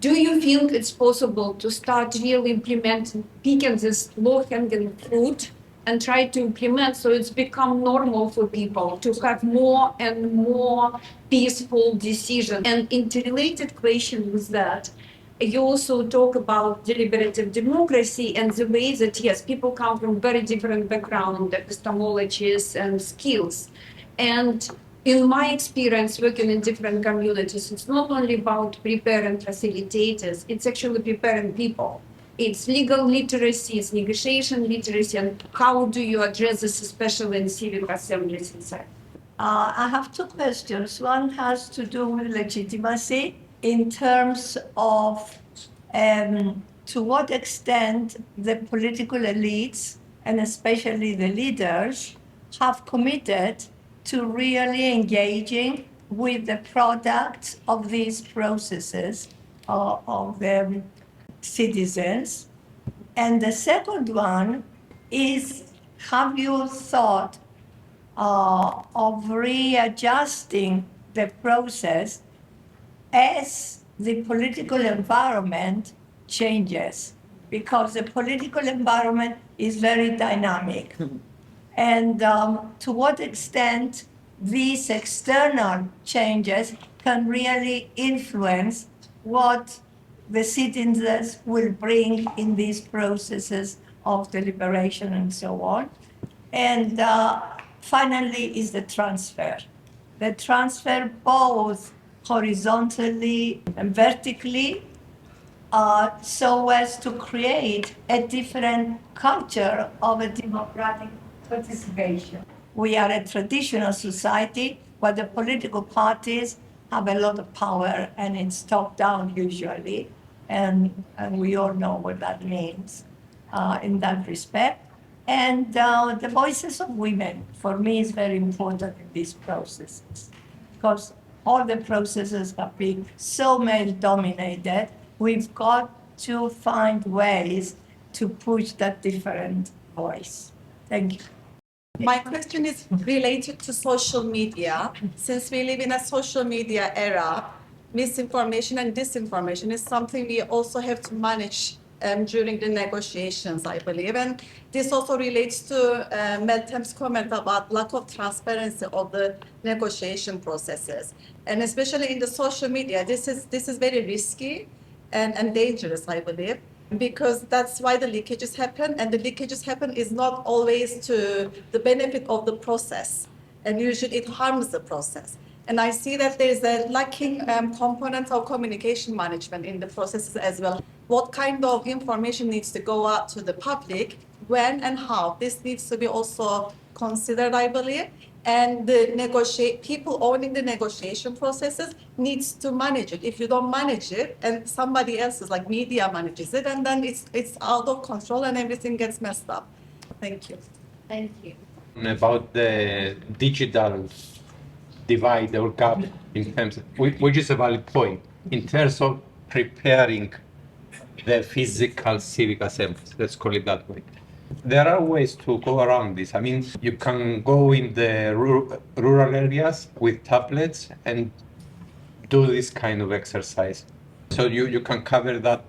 do you think it's possible to start really implementing, picking this low-hanging fruit and try to implement so it's become normal for people to have more and more peaceful decisions? And interrelated question with that, you also talk about deliberative democracy and the way that, yes, people come from very different background, epistemologies and skills. And in my experience working in different communities, it's not only about preparing facilitators, it's actually preparing people. It's legal literacy, it's negotiation literacy, and how do you address this, especially in civic assemblies inside? I have two questions. One has to do with legitimacy in terms of to what extent the political elites, and especially the leaders, have committed to really engaging with the products of these processes of the citizens. And the second one is, have you thought of readjusting the process as the political environment changes? Because the political environment is very dynamic. And to what extent these external changes can really influence what the citizens will bring in these processes of deliberation and so on. And finally is the transfer. The transfer both horizontally and vertically, so as to create a different culture of a democratic participation. We are a traditional society where the political parties have a lot of power and it's top down usually, and we all know what that means in that respect. And the voices of women, for me, is very important in these processes, because all the processes have been so male-dominated. We've got to find ways to push that different voice. Thank you. My question is related to social media. Since we live in a social media era, misinformation and disinformation is something we also have to manage during the negotiations, I believe. And this also relates to Meltem's comment about lack of transparency of the negotiation processes. And especially in the social media, this is very risky and dangerous, I believe, because that's why the leakages happen. And the leakages happen is not always to the benefit of the process. And usually it harms the process. And I see that there's a lacking component of communication management in the processes as well. What kind of information needs to go out to the public, when and how? This needs to be also considered, I believe. And the people owning the negotiation processes needs to manage it. If you don't manage it, and somebody else is like media manages it, and then it's out of control and everything gets messed up. Thank you. Thank you. About the digital divide or gap in terms of, which is a valid point, in terms of preparing the physical civic assemblies, let's call it that way. There are ways to go around this. I mean, you can go in the rural areas with tablets and do this kind of exercise. So you can cover that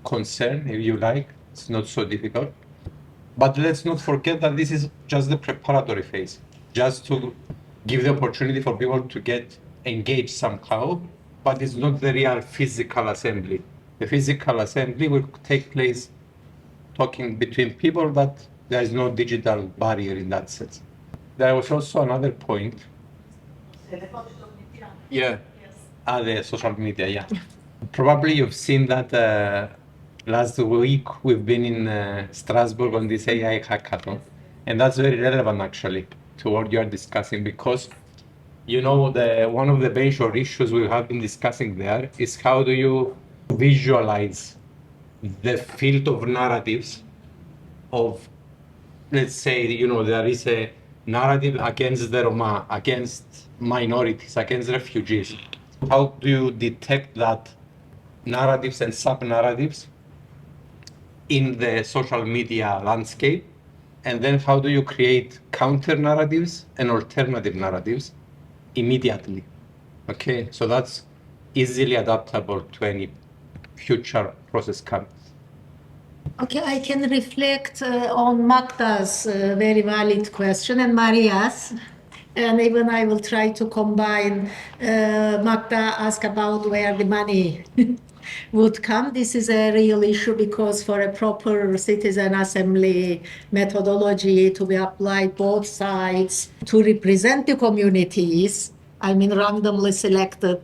concern if you like. It's not so difficult. But let's not forget that this is just the preparatory phase, just to give the opportunity for people to get engaged somehow, but it's not the real physical assembly. The physical assembly will take place talking between people, but there is no digital barrier in that sense. There was also another point. Yeah, the social media, yeah. Probably you've seen that last week we've been in Strasbourg on this AI hackathon, and that's very relevant actually to what you are discussing, because you know one of the major issues we have been discussing there is how do you visualize the field of narratives of, let's say, there is a narrative against the Roma, against minorities, against refugees. How do you detect that narratives and sub-narratives in the social media landscape? And then how do you create counter-narratives and alternative narratives immediately? Okay, so that's easily adaptable to any future process comes. Okay, I can reflect on Magda's very valid question and Maria's. And even I will try to combine. Magda asked about where the money would come. This is a real issue because for a proper citizen assembly methodology to be applied both sides to represent the communities, I mean randomly selected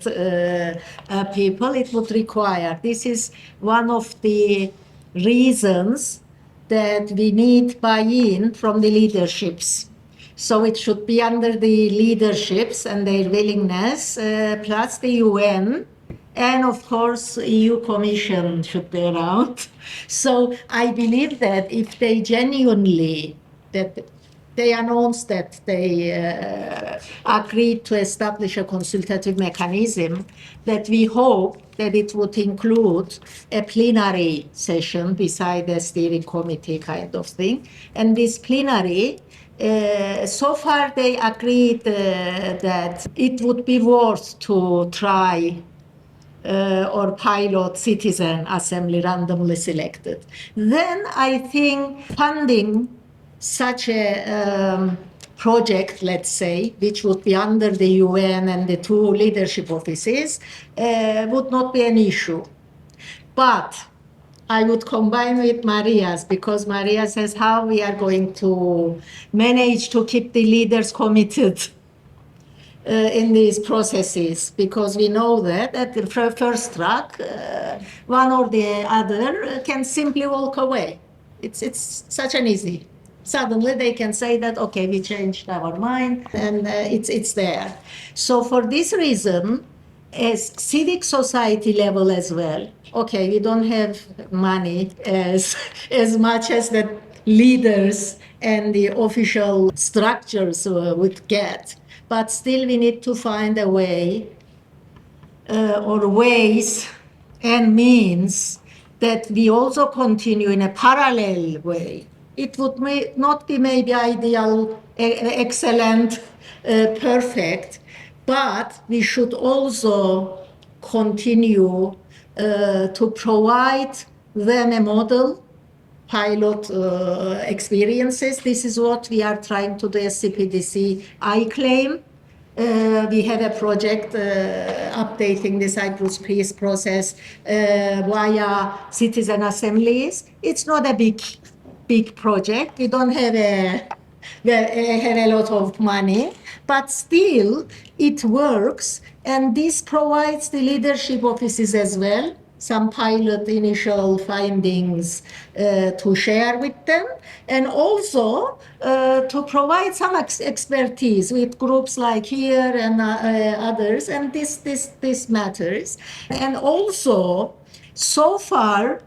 people, it would require. This is one of the reasons that we need buy-in from the leaderships. So it should be under the leaderships and their willingness, plus the UN, and of course EU Commission should be around. So I believe that if they genuinely, that they announced that they agreed to establish a consultative mechanism, that we hope that it would include a plenary session beside the steering committee kind of thing. And this plenary, so far they agreed that it would be worth to try or pilot citizen assembly randomly selected. Then I think funding such a project, let's say, which would be under the UN and the two leadership offices, would not be an issue. But I would combine with Maria's, because Maria says how we are going to manage to keep the leaders committed in these processes, because we know that at the first track, one or the other can simply walk away. It's such an easy. Suddenly they can say that, okay, we changed our mind, and it's there. So for this reason, as civic society level as well, okay, we don't have money as much as the leaders and the official structures would get, but still we need to find a way or ways and means that we also continue in a parallel way. It would not be maybe ideal, excellent, perfect, but we should also continue to provide them a model, pilot experiences. This is what we are trying to do as CPDC. I claim we have a project updating the Cyprus peace process via citizen assemblies. It's not a big project. We don't have a lot of money, but still it works, and this provides the leadership offices as well some pilot initial findings to share with them, and also to provide some expertise with groups like here and others, and this matters. And also, so far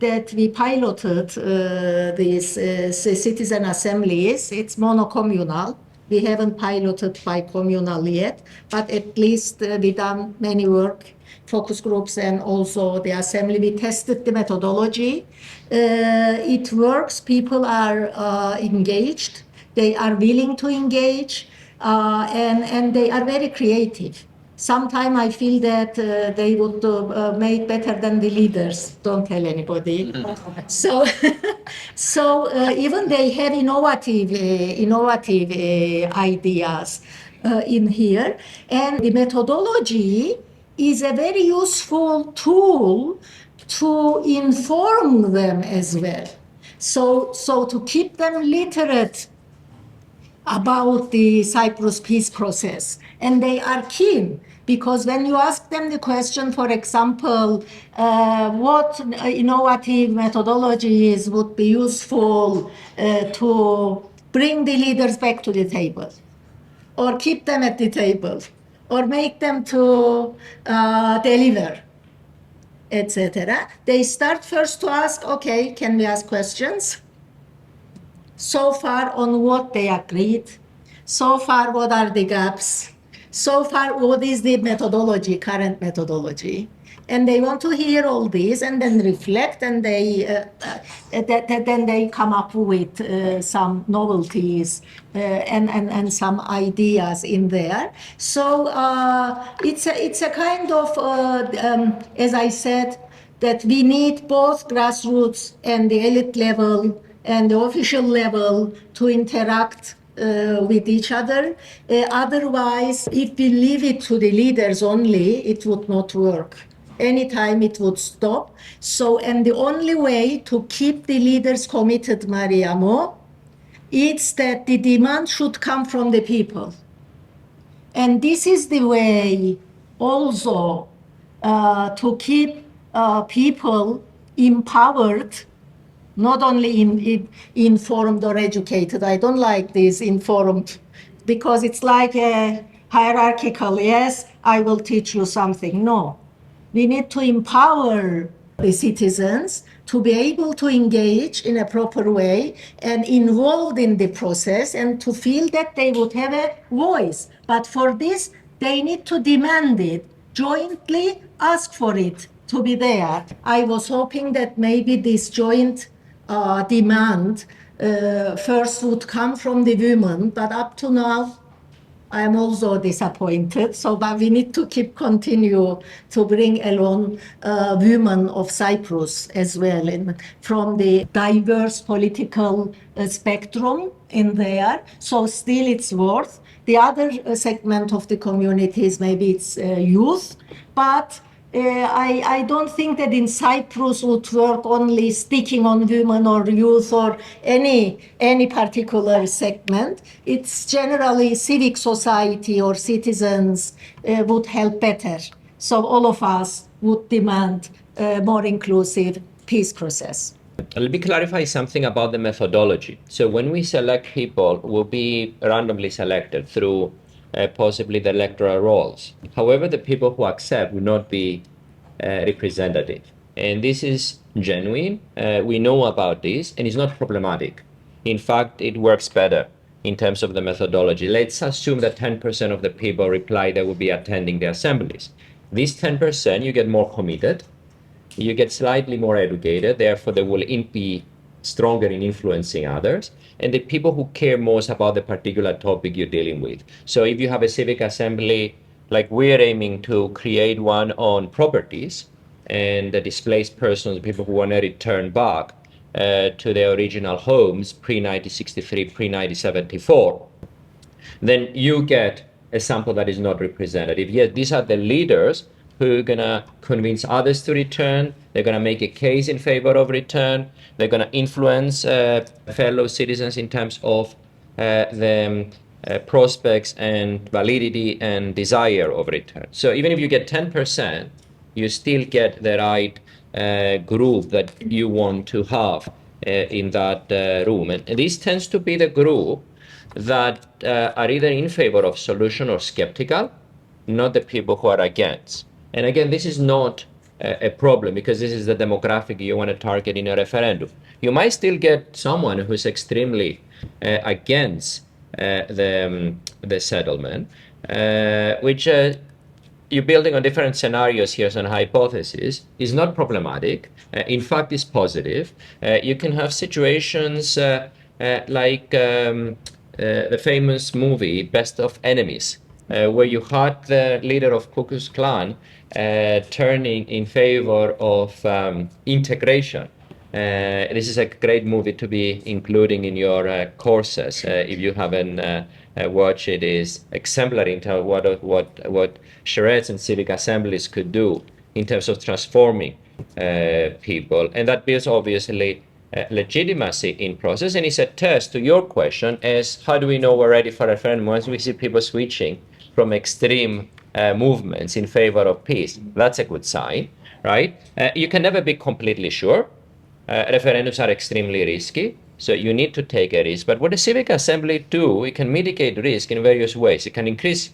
that we piloted these citizen assemblies, it's monocommunal. We haven't piloted bi-communal yet, but at least we done many work, focus groups, and also the assembly. We tested the methodology. It works. People are engaged. They are willing to engage, and they are very creative. Sometimes I feel that they would make better than the leaders. Don't tell anybody. So even they have innovative ideas in here, and the methodology is a very useful tool to inform them as well. So to keep them literate about the Cyprus peace process, and they are keen, because when you ask them the question, for example, what innovative methodologies would be useful to bring the leaders back to the table, or keep them at the table, or make them to deliver, etc., they start first to ask, okay, can we ask questions? So far on what they agreed, so far what are the gaps, so far what is the methodology, current methodology, and they want to hear all this and then reflect, and then they come up with some novelties and some ideas in there. So it's a kind of, as I said, that we need both grassroots and the elite level and the official level to interact with each other. Otherwise, if we leave it to the leaders only, it would not work. Anytime it would stop. So, and the only way to keep the leaders committed, Mariamo, is that the demand should come from the people. And this is the way also to keep people empowered, not only informed or educated. I don't like this informed, because it's like a hierarchical, yes, I will teach you something. No, we need to empower the citizens to be able to engage in a proper way and involved in the process and to feel that they would have a voice. But for this, they need to demand it, jointly ask for it to be there. I was hoping that maybe this joint demand first would come from the women, but up to now, I am also disappointed. So, but we need to continue to bring along women of Cyprus as well, from the diverse political spectrum in there. So still it's worth. The other segment of the community is maybe it's youth, but I don't think that in Cyprus would work only sticking on women or youth or any particular segment. It's generally civic society or citizens would help better. So all of us would demand a more inclusive peace process. Let me clarify something about the methodology. So when we select people, we'll be randomly selected through possibly the electoral rolls. However, the people who accept will not be representative. And this is genuine. We know about this, and it's not problematic. In fact, it works better in terms of the methodology. Let's assume that 10% of the people reply they will be attending the assemblies. This 10%, you get more committed, you get slightly more educated, therefore they will be stronger in influencing others, and the people who care most about the particular topic you're dealing with. So if you have a civic assembly, like we're aiming to create one on properties and the displaced persons, people who want to return back to their original homes pre-1963, pre-1974, then you get a sample that is not representative. Yet these are the leaders who are going to convince others to return. They're going to make a case in favor of return. They're going to influence fellow citizens in terms of the prospects and validity and desire of return. So even if you get 10%, you still get the right group that you want to have in that room. And this tends to be the group that are either in favor of solution or skeptical, not the people who are against. And again, this is not a problem, because this is the demographic you want to target in a referendum. You might still get someone who's extremely against the settlement, which you're building on different scenarios here as an hypothesis, is not problematic. In fact, is positive. You can have situations like the famous movie Best of Enemies, where you had the leader of Ku Klux Klan turning in favor of integration. This is a great movie to be including in your courses. If you haven't watched it, is exemplary in terms of what charrettes and civic assemblies could do in terms of transforming people. And that builds obviously legitimacy in process. And it's a test to your question as how do we know we're ready for a referendum once we see people switching from extreme movements in favor of peace. That's a good sign, right? You can never be completely sure. Referendums are extremely risky, so you need to take a risk. But what a civic assembly do, it can mitigate risk in various ways. It can increase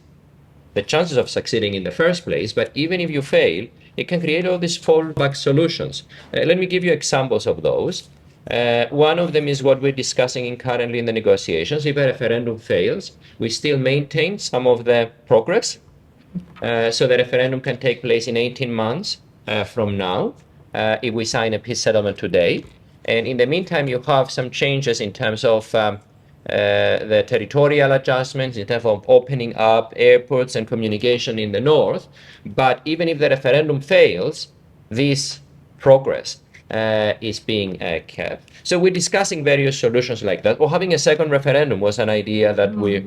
the chances of succeeding in the first place, but even if you fail, it can create all these fallback solutions. Let me give you examples of those. One of them is what we're discussing currently in the negotiations. If a referendum fails, we still maintain some of the progress. So the referendum can take place in 18 months from now, if we sign a peace settlement today. And in the meantime, you have some changes in terms of the territorial adjustments, in terms of opening up airports and communication in the north. But even if the referendum fails, these progress is being kept. So we're discussing various solutions like that. Or having a second referendum was an idea that we're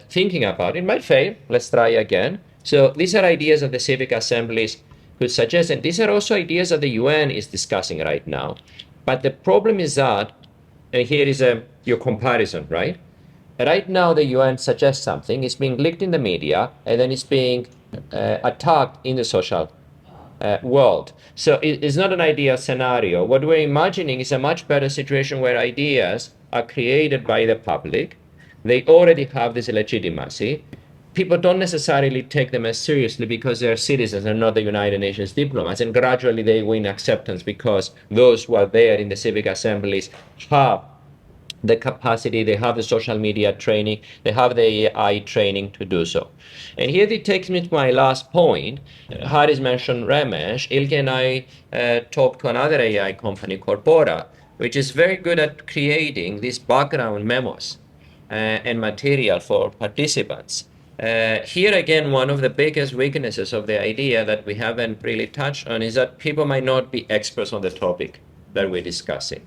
thinking about. It might fail. Let's try again. So these are ideas that the civic assemblies could suggest, and these are also ideas that the UN is discussing right now. But the problem is that, and here is your comparison, right? Right now, the UN suggests something, it's being leaked in the media, and then it's being attacked in the social world. So it's not an ideal scenario. What we're imagining is a much better situation where ideas are created by the public. They already have this legitimacy. People don't necessarily take them as seriously because they're citizens and not the United Nations diplomats. And gradually they win acceptance because those who are there in the civic assemblies have the capacity, they have the social media training, they have the AI training to do so. And here it takes me to my last point. Charis mentioned Ramesh. İlke and I talked to another AI company, Corpora, which is very good at creating these background memos and material for participants. Here again, one of the biggest weaknesses of the idea that we haven't really touched on is that people might not be experts on the topic that we're discussing.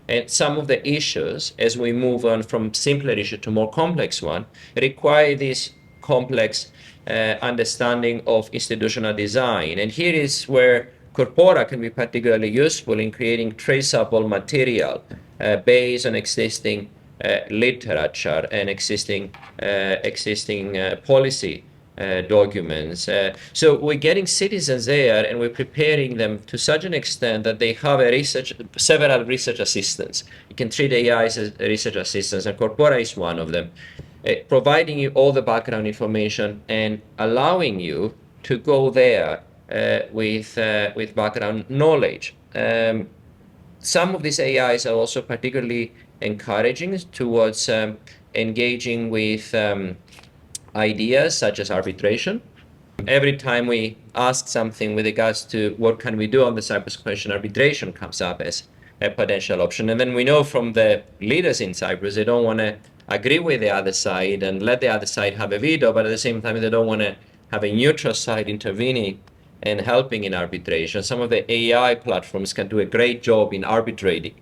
And some of the issues, as we move on from simpler issue to more complex one, require this complex understanding of institutional design. And here is where Corpora can be particularly useful in creating traceable material based on existing literature and existing policy documents. So we're getting citizens there and we're preparing them to such an extent that they have several research assistants. You can treat AI as research assistants, and Corpora is one of them, providing you all the background information and allowing you to go there with background knowledge. Some of these AIs are also particularly encouraging towards engaging with ideas such as arbitration. Every time we ask something with regards to what can we do on the Cyprus question, arbitration comes up as a potential option. And then we know from the leaders in Cyprus, they don't want to agree with the other side and let the other side have a veto, but at the same time, they don't want to have a neutral side intervening and helping in arbitration. Some of the AI platforms can do a great job in arbitrating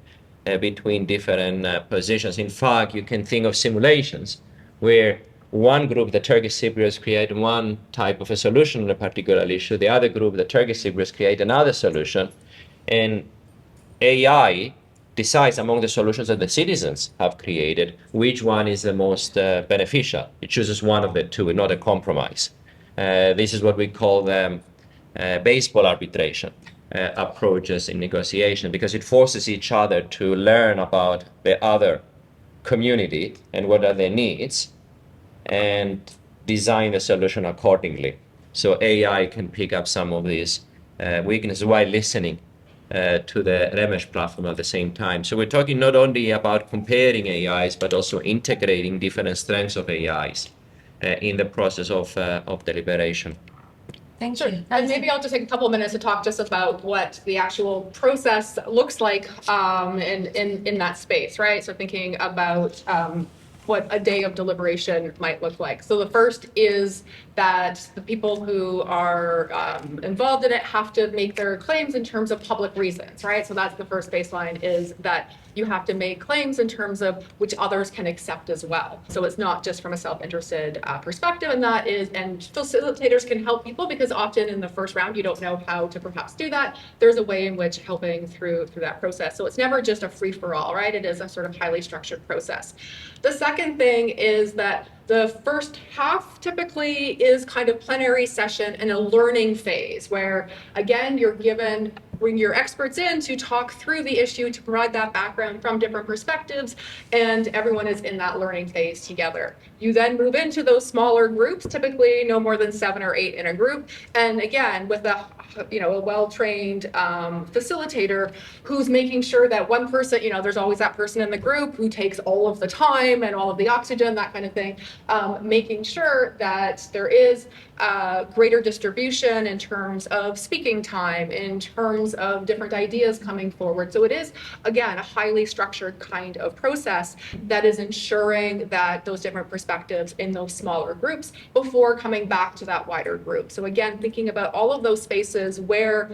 between different positions. In fact, you can think of simulations where one group, the Turkish Cypriots, create one type of a solution on a particular issue. The other group, the Turkish Cypriots, create another solution. And AI decides among the solutions that the citizens have created which one is the most beneficial. It chooses one of the two, not a compromise. This is what we call baseball arbitration approaches in negotiation, because it forces each other to learn about the other community and what are their needs and design the solution accordingly. So AI can pick up some of these weaknesses while listening to the Ramesh platform at the same time. So we're talking not only about comparing AIs, but also integrating different strengths of AIs in the process of deliberation. Thank Sure. you. And maybe I'll just take a couple of minutes to talk just about what the actual process looks like in that space, right? So thinking about what a day of deliberation might look like. So the first is that the people who are involved in it have to make their claims in terms of public reasons, right? So that's the first baseline, is that you have to make claims in terms of which others can accept as well. So it's not just from a self-interested perspective, and facilitators can help people, because often in the first round you don't know how to perhaps do that. There's a way in which helping through that process. So it's never just a free-for-all, right? It is a sort of highly structured process. The second thing is that the first half typically is kind of plenary session and a learning phase where, again, bring your experts in to talk through the issue, to provide that background from different perspectives, and everyone is in that learning phase together. You then move into those smaller groups, typically no more than 7 or 8 in a group, and again, with a well-trained facilitator who's making sure that one person, there's always that person in the group who takes all of the time and all of the oxygen, that kind of thing, making sure that there is greater distribution in terms of speaking time, in terms of different ideas coming forward. So it is, again, a highly structured kind of process that is ensuring that those different perspectives in those smaller groups before coming back to that wider group. So again, thinking about all of those spaces instances where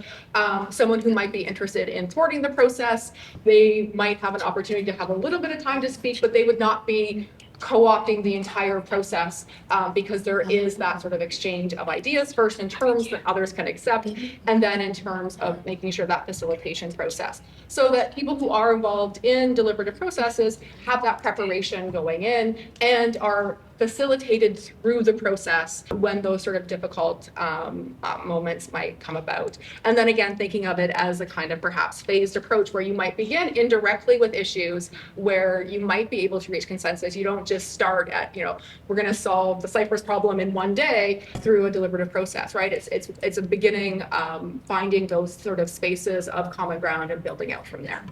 someone who might be interested in thwarting the process, they might have an opportunity to have a little bit of time to speak, but they would not be co-opting the entire process because there is that sort of exchange of ideas first in terms that others can accept, and then in terms of making sure that facilitation process, so that people who are involved in deliberative processes have that preparation going in and are facilitated through the process when those sort of difficult moments might come about. And then again, thinking of it as a kind of perhaps phased approach where you might begin indirectly with issues where you might be able to reach consensus. You don't just start at, we're going to solve the Cyprus problem in one day through a deliberative process, right? It's a beginning, finding those sort of spaces of common ground and building out from there.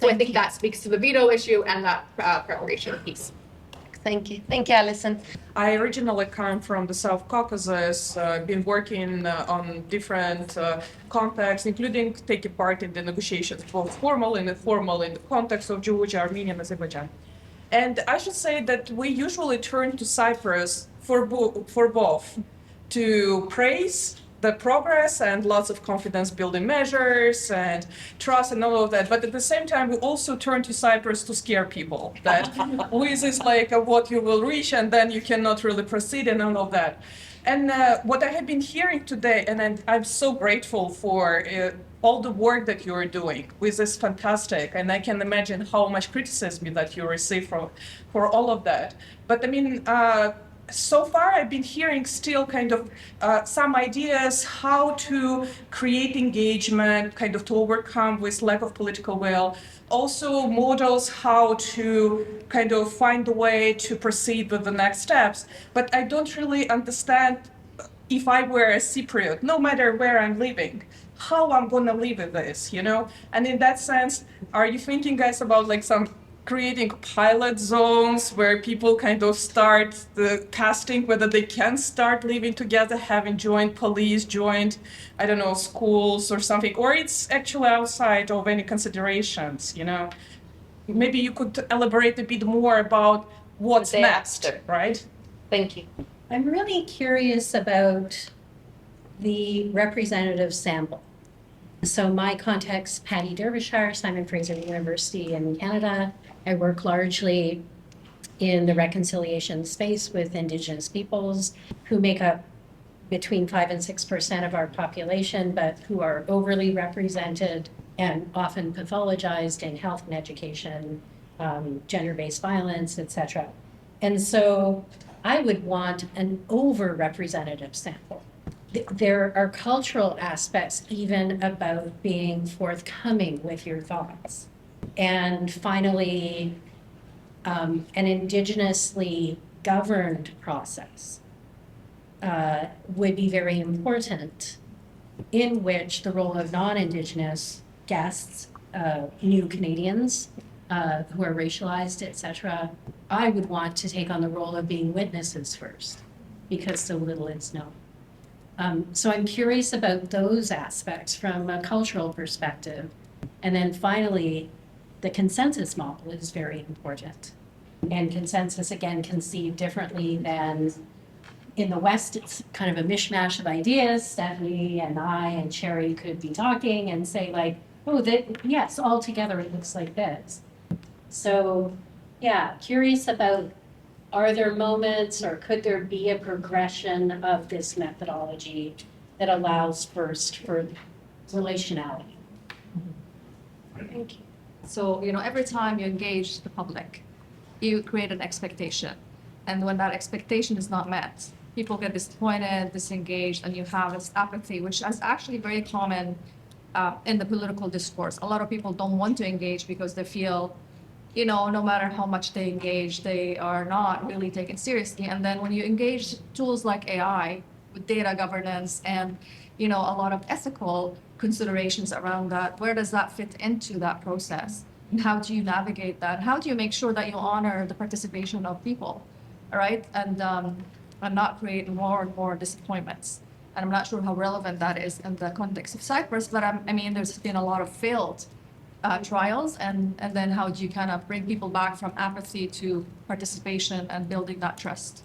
So I think that speaks to the veto issue and that preparation piece. Thank you. Thank you, Allison. I originally come from the South Caucasus, been working on different contexts, including taking part in the negotiations, both formal and informal, in the context of Georgia, Armenia, and Azerbaijan. And I should say that we usually turn to Cyprus for both, to praise the progress and lots of confidence building measures and trust and all of that. But at the same time, we also turn to Cyprus to scare people that with is like what you will reach and then you cannot really proceed and all of that. And what I have been hearing today, and I'm so grateful for all the work that you are doing, which is fantastic. And I can imagine how much criticism that you receive for all of that. But I mean, so far, I've been hearing still kind of some ideas how to create engagement, kind of to overcome with lack of political will. Also models how to kind of find a way to proceed with the next steps. But I don't really understand if I were a Cypriot, no matter where I'm living, how I'm going to live with this, And in that sense, are you thinking, guys, about like some creating pilot zones where people kind of start the testing whether they can start living together, having joined police, joined, I don't know, schools or something, or it's actually outside of any considerations, Maybe you could elaborate a bit more about what's next, right? Thank you. I'm really curious about the representative sample. So my context, Patty Derbyshire, Simon Fraser University in Canada. I work largely in the reconciliation space with Indigenous peoples who make up between 5 and 6% of our population, but who are overly represented and often pathologized in health and education, gender-based violence, etc. And so I would want an over-representative sample. There are cultural aspects even about being forthcoming with your thoughts. And finally, an indigenously governed process would be very important, in which the role of non-Indigenous guests, new Canadians who are racialized, etc., I would want to take on the role of being witnesses first, because so little is known. So I'm curious about those aspects from a cultural perspective. And then finally, the consensus model is very important. And consensus, again, conceived differently than in the West. It's kind of a mishmash of ideas. Stephanie and I and Cherry could be talking and say like, oh, yes, all together it looks like this. So yeah, curious about, are there moments or could there be a progression of this methodology that allows first for relationality? Thank you. So, every time you engage the public, you create an expectation. And when that expectation is not met, people get disappointed, disengaged, and you have this apathy, which is actually very common in the political discourse. A lot of people don't want to engage because they feel, no matter how much they engage, they are not really taken seriously. And then when you engage tools like AI with data governance and, a lot of ethical considerations around that, where does that fit into that process? And how do you navigate that? How do you make sure that you honor the participation of people, all right? And not create more and more disappointments. And I'm not sure how relevant that is in the context of Cyprus, but there's been a lot of failed trials, and then how do you kind of bring people back from apathy to participation and building that trust?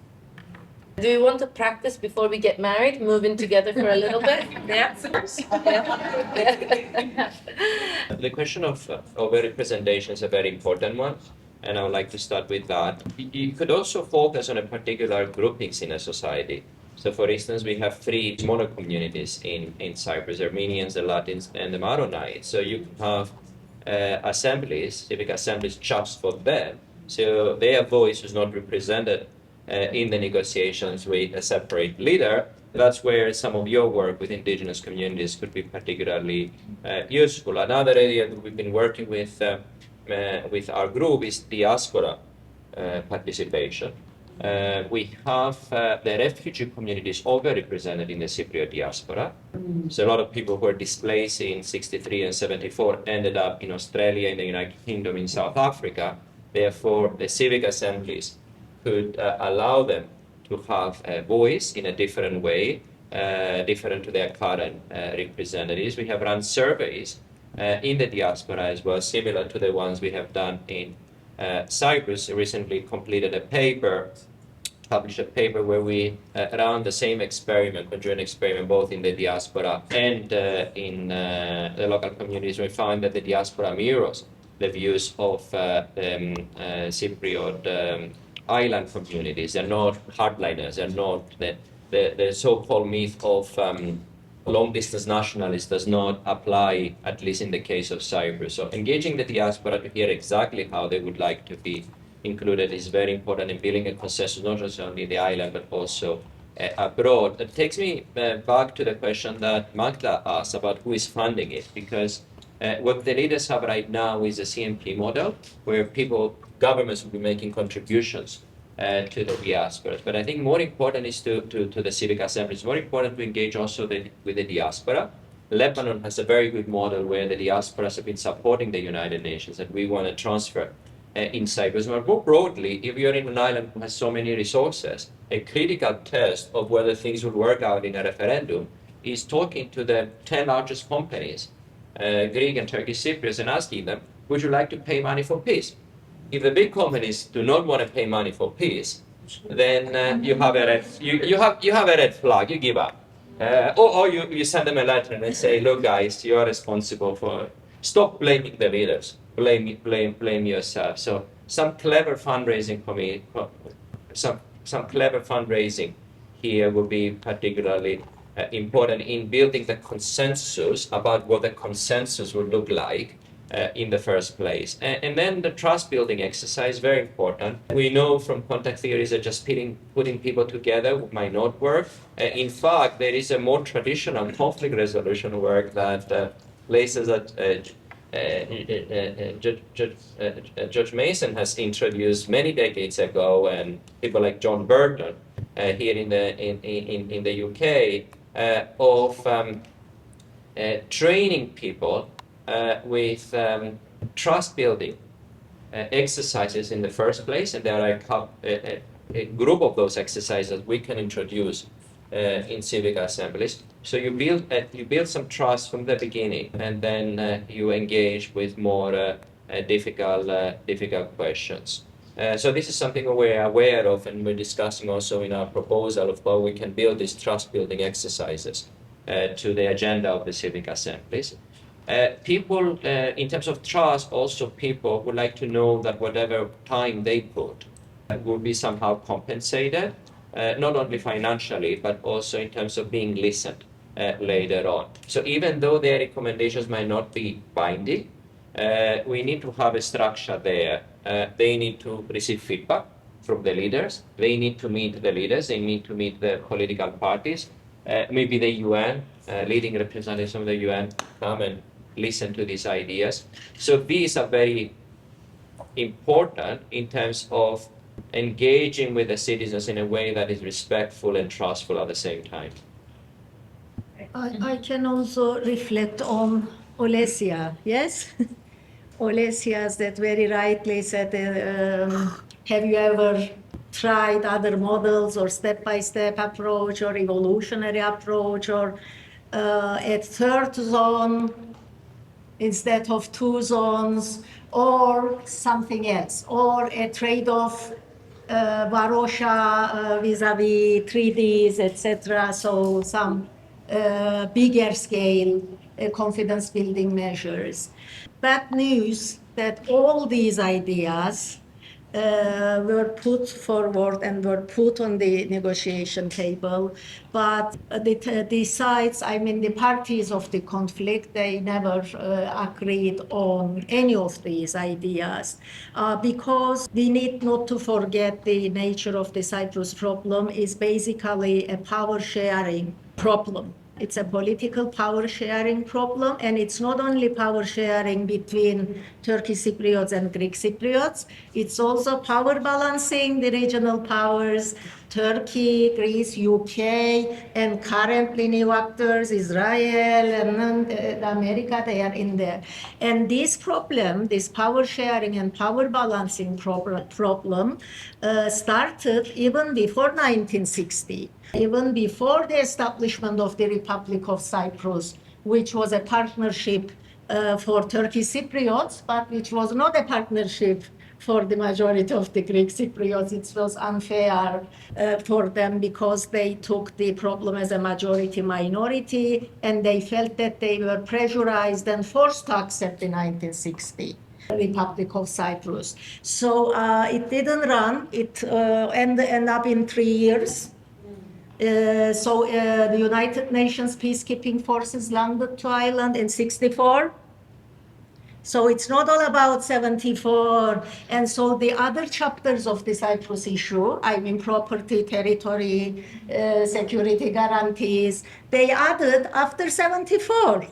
Do you want to practice before we get married, moving together for a little bit? Yeah. The question of overrepresentation is a very important one, and I would like to start with that. You could also focus on a particular groupings in a society. So, for instance, we have three smaller communities in Cyprus: Armenians, the Latins, and the Maronites. So you can have assemblies, civic assemblies, just for them. So their voice is not represented in the negotiations with a separate leader. That's where some of your work with indigenous communities could be particularly useful. Another area that we've been working with our group is diaspora participation. We have the refugee communities overrepresented in the Cypriot diaspora. So a lot of people who were displaced in 63 and 74 ended up in Australia, in the United Kingdom, in South Africa. Therefore, the civic assemblies could allow them to have a voice in a different way, different to their current representatives. We have run surveys in the diaspora as well, similar to the ones we have done in Cyprus. Recently completed a paper, published a paper where we ran the same experiment, conjoint experiment, both in the diaspora and in the local communities. We found that the diaspora mirrors the views of Cypriot island communities. They're not hardliners. They're not the so-called myth of long-distance nationalists does not apply, at least in the case of Cyprus. So engaging the diaspora to hear exactly how they would like to be included is very important in building a consensus, not just only in the island, but also abroad. That takes me back to the question that Magda asked about who is funding it, because what the leaders have right now is a CMP model where governments will be making contributions to the diaspora. But I think more important is to the civic assemblies, more important to engage also with the diaspora. Lebanon has a very good model where the diasporas have been supporting the United Nations, and we want to transfer in Cyprus. But more broadly, if you're in an island who has so many resources, a critical test of whether things will work out in a referendum is talking to the 10 largest companies, Greek and Turkish Cypriots, and asking them, would you like to pay money for peace? If the big companies do not want to pay money for peace, then you have a red flag. You give up, or you send them a letter and say, "Look, guys, you are responsible for. Stop blaming the leaders. Blame yourself." So some clever fundraising here will be particularly important in building the consensus about what the consensus would look like. In the first place. And then the trust building exercise, very important. We know from contact theories that just putting people together might not work. In fact, there is a more traditional conflict resolution work that places that Judge Mason has introduced many decades ago, and people like John Burton here in the UK, of training people with trust building exercises in the first place, and there are a group of those exercises we can introduce in civic assemblies. So you build some trust from the beginning, and then you engage with more difficult questions. So this is something we're aware of, and we're discussing also in our proposal of how we can build these trust building exercises to the agenda of the civic assemblies. People, in terms of trust, also people would like to know that whatever time they put will be somehow compensated, not only financially, but also in terms of being listened later on. So even though their recommendations might not be binding, we need to have a structure there. They need to receive feedback from the leaders. They need to meet the leaders. They need to meet the political parties. Maybe the UN, leading representatives of the UN, come and listen to these ideas. So these are very important in terms of engaging with the citizens in a way that is respectful and trustful at the same time. I can also reflect on Olesia, yes? Olesia that very rightly said, have you ever tried other models or step-by-step approach or evolutionary approach, or a third zone instead of 2 zones, or something else, or a trade-off Varosha vis-à-vis treaties, etc. So some bigger scale confidence building measures. Bad news that all these ideas were put forward and were put on the negotiation table, but the sides, I mean the parties of the conflict, they never agreed on any of these ideas because we need not to forget the nature of the Cyprus problem is basically a power sharing problem. It's a political power sharing problem, and it's not only power sharing between Turkish Cypriots and Greek Cypriots, it's also power balancing the regional powers, Turkey, Greece, UK, and currently new actors, Israel and America, they are in there. And this problem, this power sharing and power balancing problem started even before 1960. Even before the establishment of the Republic of Cyprus, which was a partnership for Turkish Cypriots, but which was not a partnership for the majority of the Greek Cypriots. It was unfair for them because they took the problem as a majority minority, and they felt that they were pressurized and forced to accept the 1960 Republic of Cyprus. So it didn't run. It ended up in 3 years. The United Nations peacekeeping forces landed to Ireland in 64. So it's not all about 74. And so the other chapters of the Cyprus issue, I mean property, territory, security guarantees, they added after 74.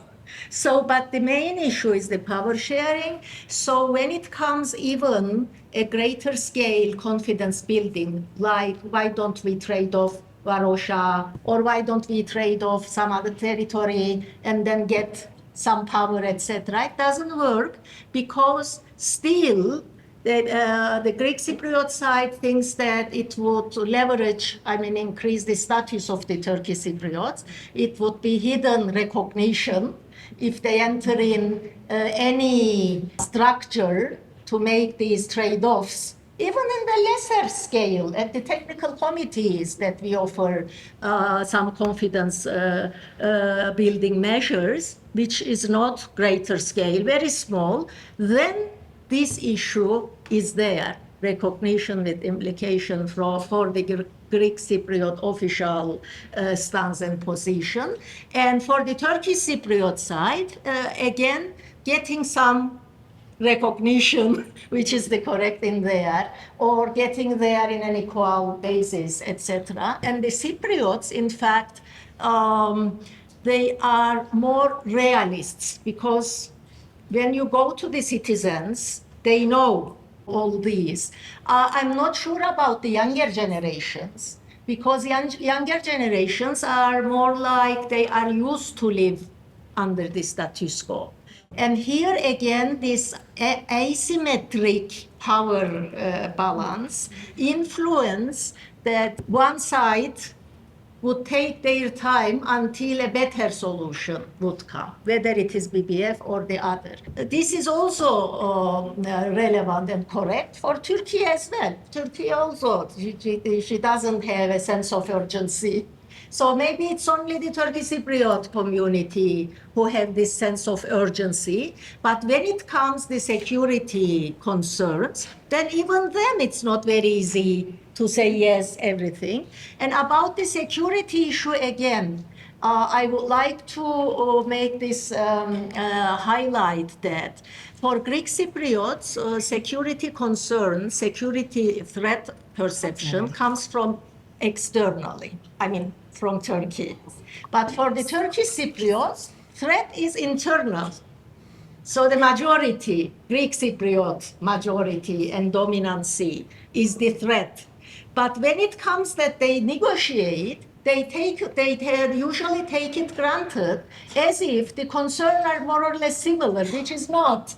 So, but the main issue is the power sharing. So when it comes even a greater scale confidence building, like why don't we trade off Varosha, or why don't we trade off some other territory and then get some power, etc. It doesn't work because still the Greek Cypriot side thinks that it would leverage, I mean, increase the status of the Turkish Cypriots. It would be hidden recognition if they enter in any structure to make these trade-offs. Even in the lesser scale, at the technical committees that we offer some confidence building measures, which is not greater scale, very small, then this issue is there, recognition with implication for the Greek Cypriot official stance and position. And for the Turkish Cypriot side, again, getting some recognition, which is the correct in there, or getting there in an equal basis, etc. And the Cypriots, in fact, they are more realists because when you go to the citizens, they know all these. I'm not sure about the younger generations because younger generations are more like they are used to live under the status quo. And here again, this asymmetric power balance influence that one side would take their time until a better solution would come, whether it is BBF or the other. This is also relevant and correct for Turkey as well. Turkey also, she doesn't have a sense of urgency. So maybe it's only the Turkish Cypriot community who have this sense of urgency. But when it comes to security concerns, then even them it's not very easy to say yes, everything. And about the security issue again, I would like to make this highlight that for Greek Cypriots, security concern, security threat perception comes from externally, I mean, from Turkey. But for the Turkish Cypriots, threat is internal. So the majority, Greek Cypriot majority and dominancy is the threat. But when it comes that they negotiate, they usually take it granted as if the concerns are more or less similar, which is not.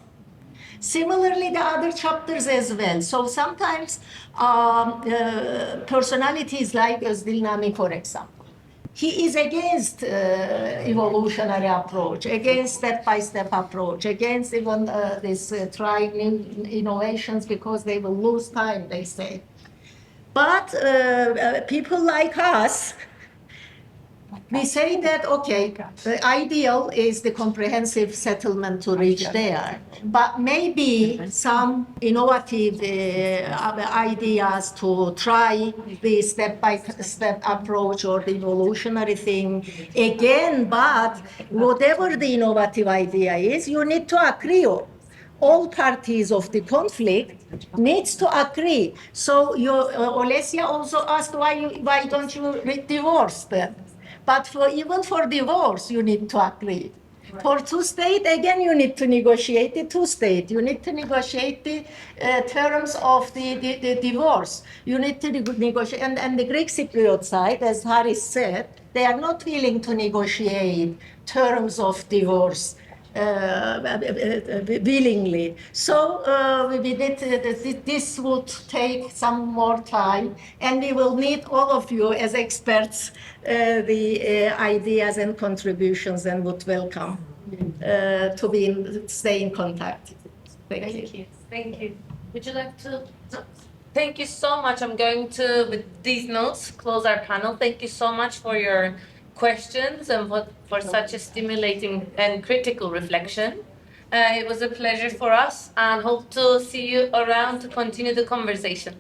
Similarly, the other chapters as well. So sometimes personalities like Özdilnami, for example, he is against evolutionary approach, against step-by-step approach, against even this trying new innovations because they will lose time, they say. But people like us, we say that, okay, the ideal is the comprehensive settlement to reach there. But maybe some innovative ideas to try the step-by-step approach or the evolutionary thing again, but whatever the innovative idea is, you need to agree on. All parties of the conflict needs to agree. So Olesia also asked why don't you divorce them? But even for divorce, you need to agree. Right. For two-state, again, you need to negotiate the two-state. You need to negotiate the terms of the divorce. You need to negotiate, and the Greek Cypriot side, as Charis said, they are not willing to negotiate terms of divorce willingly. So we did, this would take some more time, and we will need all of you as experts, the ideas and contributions, and would welcome to stay in contact. Thank you. Thank you. Would you like to? Thank you so much. I'm going to, with these notes, close our panel. Thank you so much for your questions and for such a stimulating and critical reflection. It was a pleasure for us, and hope to see you around to continue the conversation.